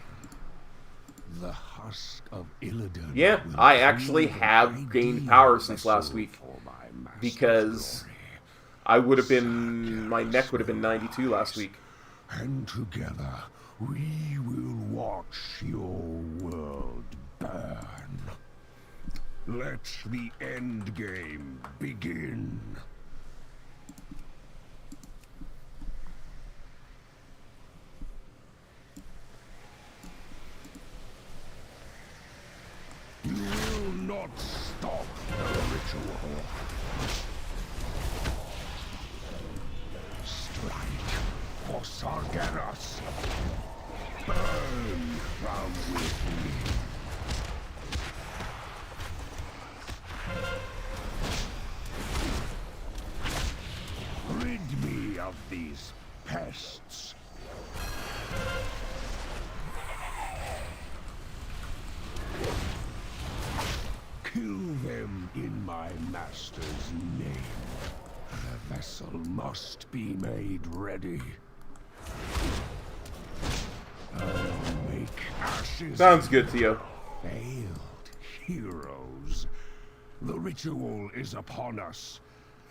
Speaker 10: The husk of Illidan.
Speaker 1: Yeah, I actually have gained power since last week. Because I would have been... my neck would have been 92 last week.
Speaker 10: And together, we will watch your world burn. Let the end game begin. You will not stop the ritual. Strike for Sargeras. Burn from within. Rid me of these pests. Kill them in my master's name. The vessel must be made ready. I'll make ashes.
Speaker 1: Sounds good to you.
Speaker 10: Failed heroes. The ritual is upon us.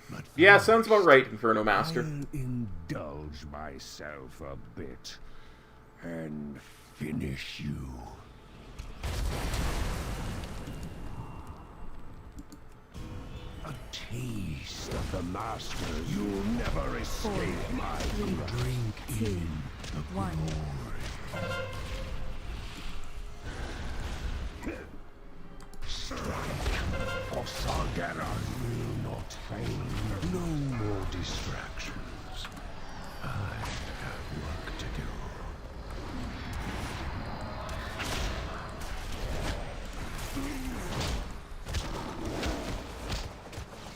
Speaker 10: But
Speaker 1: yeah, sounds about right, Inferno Master.
Speaker 10: I'll indulge myself a bit and finish you. A taste of the masters. You'll never escape my drink in the glory. Strike for Sargeras will not fail. No more distractions. I have work to do.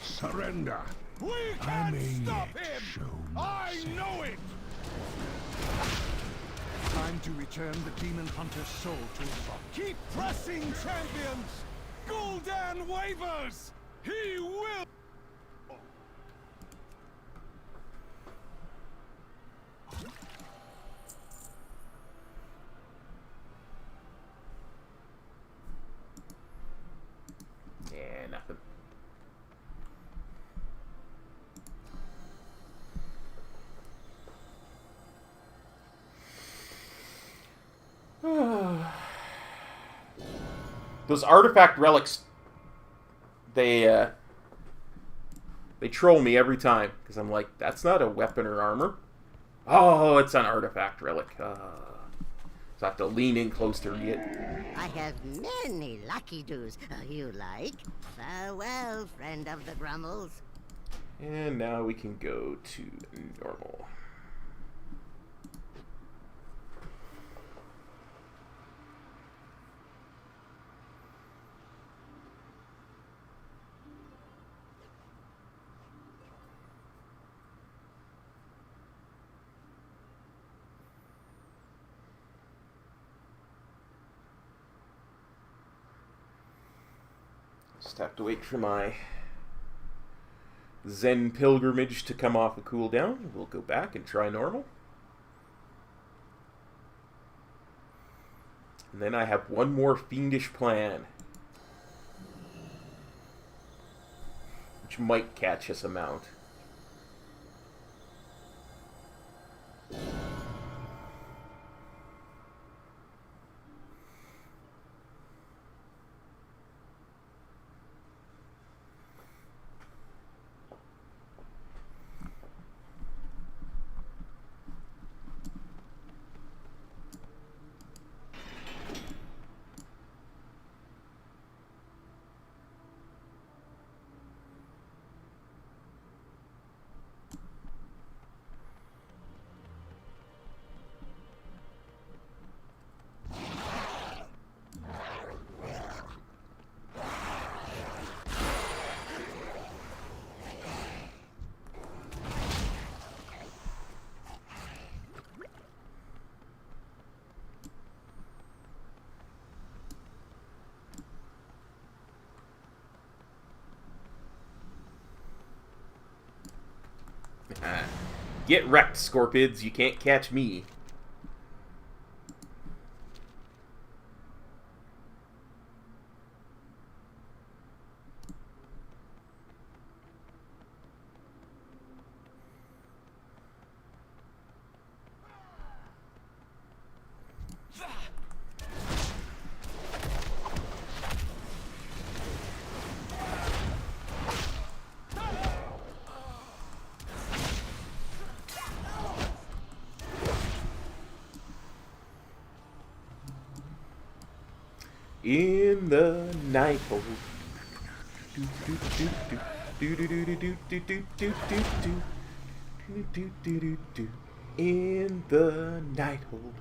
Speaker 10: Surrender.
Speaker 3: We can't stop him! I know it!
Speaker 10: Time to return the Demon Hunter's soul to his body.
Speaker 3: Keep pressing, champions! Gul'dan wavers! He will...
Speaker 1: Yeah, nothing. Those artifact relics, they troll me every time, because I'm like, that's not a weapon or armor. Oh, it's an artifact relic. So I have to lean in close to read it.
Speaker 6: I have many lucky doos you like. Farewell, friend of the Grummels.
Speaker 1: And now we can go to normal. Just have to wait for my Zen pilgrimage to come off a cooldown. We'll go back and try normal. And then I have one more fiendish plan, which might catch us a mount. Get wrecked, Scorpids. You can't catch me. in the night hold. In the night hold.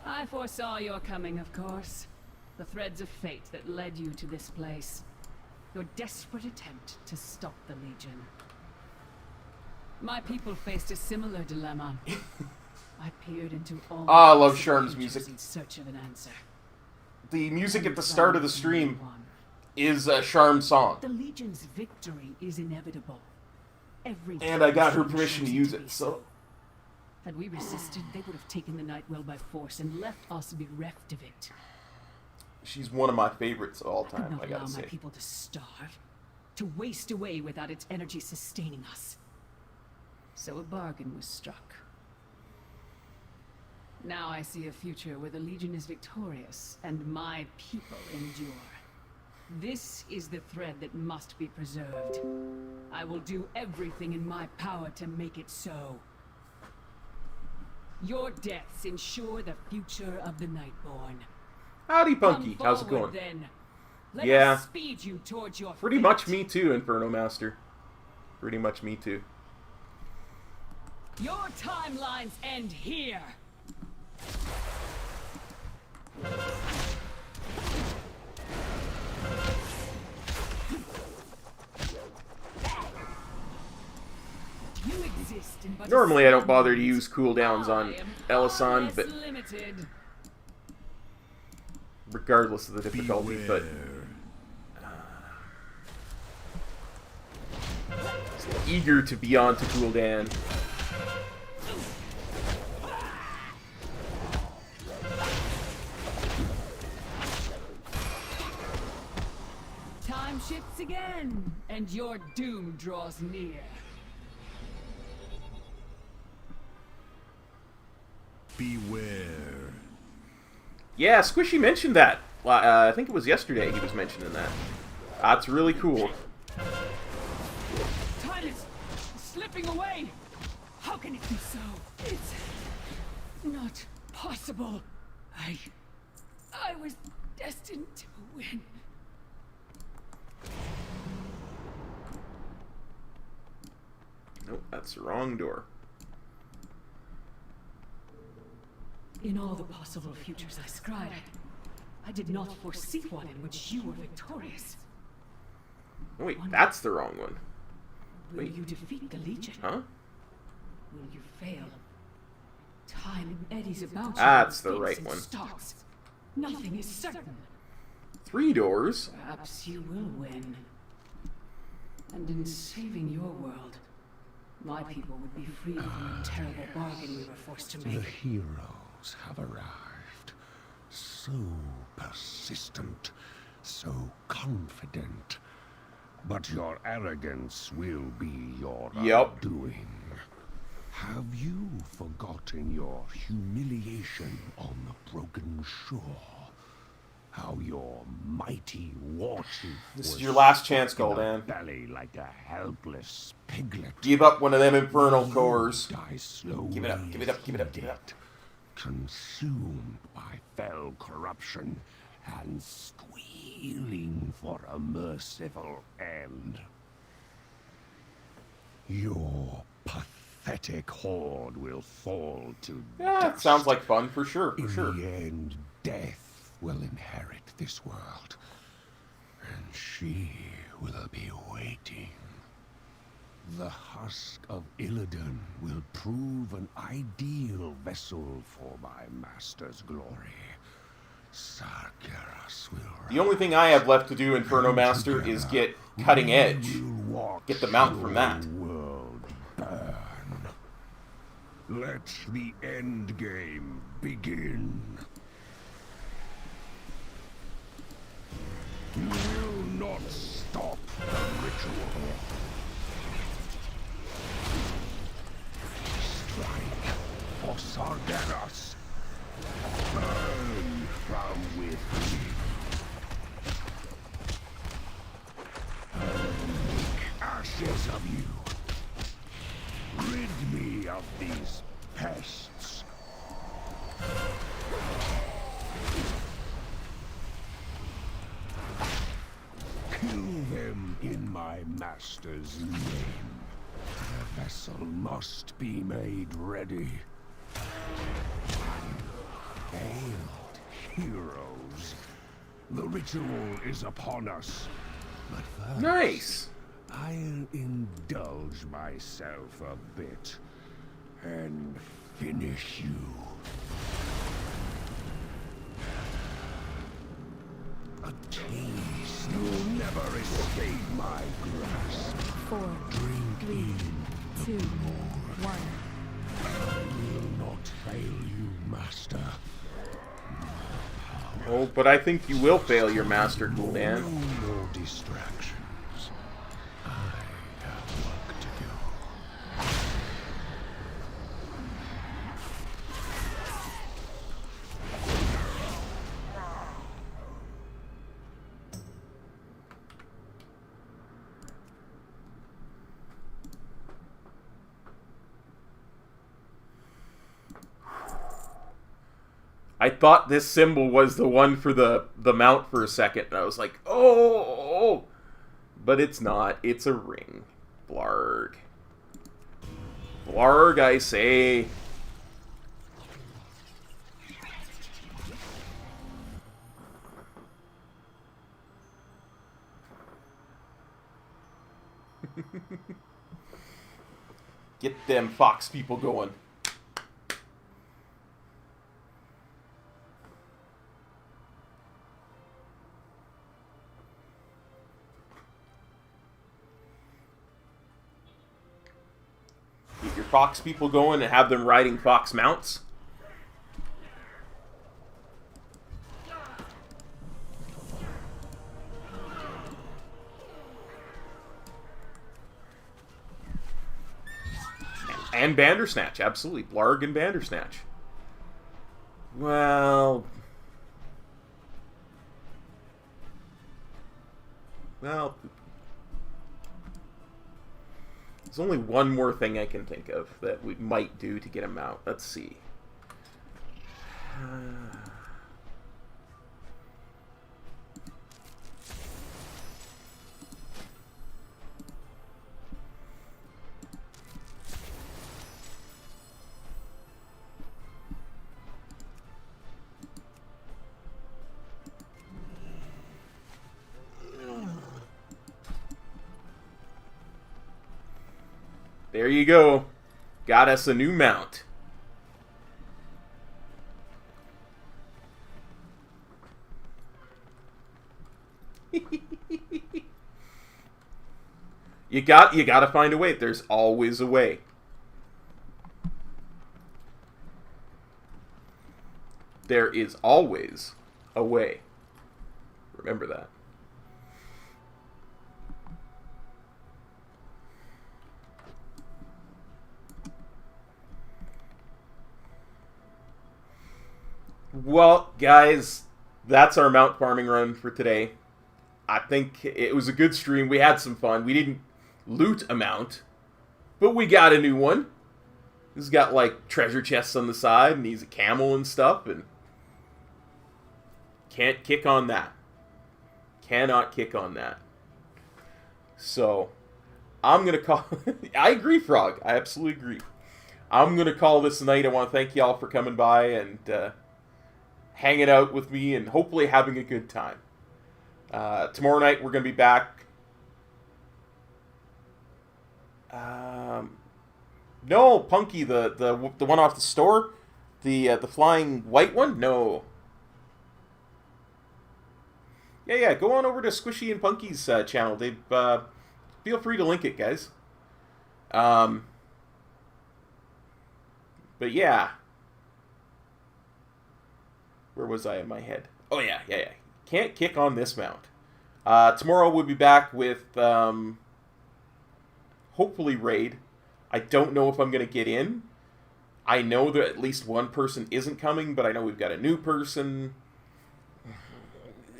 Speaker 14: I foresaw your coming, of course. The threads of fate that led you to this place. Your desperate attempt to stop the Legion. My people faced a similar dilemma. I peered into all
Speaker 1: I love Sharm's music.
Speaker 14: in search of an answer.
Speaker 1: The music at the start of the stream is a Sharm song.
Speaker 14: The Legion's victory is inevitable.
Speaker 1: And I got her permission to use it, so...
Speaker 14: Had we resisted, they would have taken the Nightwell by force and left us bereft of it.
Speaker 1: She's one of my favorites of all
Speaker 14: I could
Speaker 1: time,
Speaker 14: not
Speaker 1: I gotta
Speaker 14: allow my
Speaker 1: say.
Speaker 14: people to starve, to waste away without its energy sustaining us. So a bargain was struck. Now I see a future where the Legion is victorious and my people endure. This is the thread that must be preserved. I will do everything in my power to make it so. Your deaths ensure the future of the Nightborn.
Speaker 1: Howdy, Punky.
Speaker 14: Come
Speaker 1: How's it
Speaker 14: forward,
Speaker 1: going?
Speaker 14: then. Let
Speaker 1: Yeah.
Speaker 14: us speed you towards your
Speaker 1: Pretty
Speaker 14: fate.
Speaker 1: much me too, Inferno Master. Pretty much me too.
Speaker 14: Your timelines end here. You exist in but a
Speaker 1: Normally I don't
Speaker 14: small
Speaker 1: bother to
Speaker 14: moment.
Speaker 1: use cooldowns on
Speaker 14: I am
Speaker 1: Elisan,
Speaker 14: less
Speaker 1: but
Speaker 14: limited.
Speaker 1: regardless of the difficulty, but eager to be on to cooldown.
Speaker 14: Time shifts again, and your doom draws near.
Speaker 7: Beware.
Speaker 1: Yeah, Squishy mentioned that. I think it was yesterday he was mentioning that. That's really cool.
Speaker 14: Time is slipping away. How can it be so? It's not possible. I was destined to win.
Speaker 1: Nope, that's the wrong door.
Speaker 14: In all the possible futures I scried, I did not foresee one in which you were victorious.
Speaker 1: Oh, wait, that's the wrong one.
Speaker 14: Will
Speaker 1: Wait.
Speaker 14: you defeat the Legion?
Speaker 1: Huh?
Speaker 14: Will you fail? Time eddies about you.
Speaker 1: That's the
Speaker 14: thinks
Speaker 1: right
Speaker 14: and
Speaker 1: one.
Speaker 14: starts. Nothing is certain.
Speaker 1: 3 doors?
Speaker 14: Perhaps you will win. And in saving your world, my people would be freed from the terrible bargain we were forced to
Speaker 11: The
Speaker 14: make.
Speaker 11: heroes have arrived. So persistent, so confident. But your arrogance will be your undoing. Have you forgotten your humiliation on the broken shore? How your mighty warchief
Speaker 1: This is
Speaker 11: was
Speaker 1: your last chance,
Speaker 11: stuck in a
Speaker 1: Gul'dan.
Speaker 11: belly like a helpless piglet.
Speaker 1: Give up one of them infernal cores.
Speaker 11: Die slowly.
Speaker 1: Give it up, give it up, give it up, give it up.
Speaker 11: Consumed by fell corruption and squealing for a merciful end. Your pathetic horde will fall to
Speaker 1: Yeah, it
Speaker 11: dust.
Speaker 1: sounds like fun, for sure, for
Speaker 11: In
Speaker 1: sure.
Speaker 11: the end, death will inherit this world, and she will be waiting. The husk of Illidan will prove an ideal vessel for my master's glory. Sargeras will
Speaker 1: The only thing I have left to do, Inferno Master, is get Cutting Edge. Get the mount from that.
Speaker 11: world burn. Let the end game begin. You will not stop the ritual. Strike for Sargeras. Burn from within. ashes of you. Rid me of these pests. Kill them in my master's name. The vessel must be made ready. Hailed heroes. The ritual is upon us. But first,
Speaker 1: Nice.
Speaker 11: I'll indulge myself a bit and finish you. A taste you'll never escape my grasp.
Speaker 9: 4,
Speaker 11: Drink
Speaker 9: 3,
Speaker 11: in
Speaker 9: 2, 1.
Speaker 11: I will not fail you, master.
Speaker 1: Oh, but I think you will fail your master, Gul'dan.
Speaker 11: No more distractions. I have work to do.
Speaker 1: I thought this symbol was the one for the mount for a second, and I was like, oh, but it's not. It's a ring. Blarg. Blarg, I say. Get them fox people going. Get your fox people going and have them riding fox mounts. And Bandersnatch, absolutely. Blarg and Bandersnatch. Well, there's only one more thing I can think of that we might do to get him out. Let's see. There you go. Got us a new mount. You gotta find a way. There's always a way. There is always a way. Remember that. Well, guys, that's our mount farming run for today. I think it was a good stream. We had some fun. We didn't loot a mount, but we got a new one. He's got, like, treasure chests on the side, and he's a camel and stuff, and can't kick on that. Cannot kick on that. So, I'm going to call... I agree, Frog. I absolutely agree. I'm going to call this a night. I want to thank y'all for coming by and hanging out with me and hopefully having a good time. Tomorrow night, we're going to be back. No, Punky, the one off the store? The flying white one? No. Yeah, go on over to Squishy and Punky's channel. They've feel free to link it, guys. But yeah. Where was I in my head? Oh, yeah. Can't kick on this mount. Tomorrow we'll be back with, hopefully, Raid. I don't know if I'm going to get in. I know that at least one person isn't coming, but I know we've got a new person.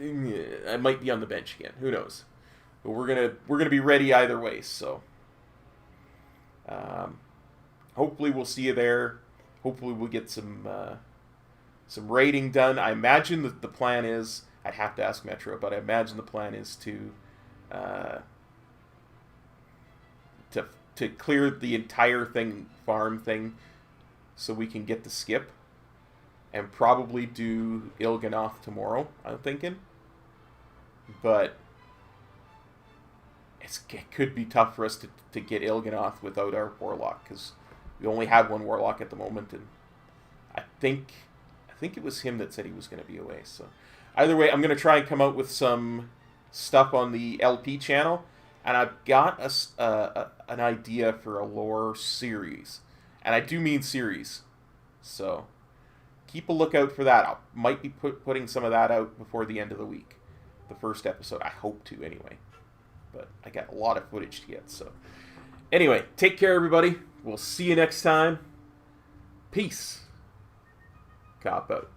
Speaker 1: I might be on the bench again. Who knows? But we're gonna be ready either way, so Hopefully we'll see you there. Hopefully we'll get some raiding done. I imagine that the plan is, I'd have to ask Metro, but I imagine the plan is to clear the entire farm thing, so we can get the skip, and probably do Il'gynoth tomorrow, I'm thinking. But it could be tough for us to get Il'gynoth without our Warlock, because we only have one Warlock at the moment, and I think it was him that said he was going to be away. So either way, I'm going to try and come out with some stuff on the LP channel, and I've got an idea for a lore series, and I do mean series, so keep a lookout for that. I might be putting some of that out before the end of the week, the first episode. I hope to, anyway, but I got a lot of footage to get. So anyway, take care, everybody. We'll see you next time. Peace. Cop out.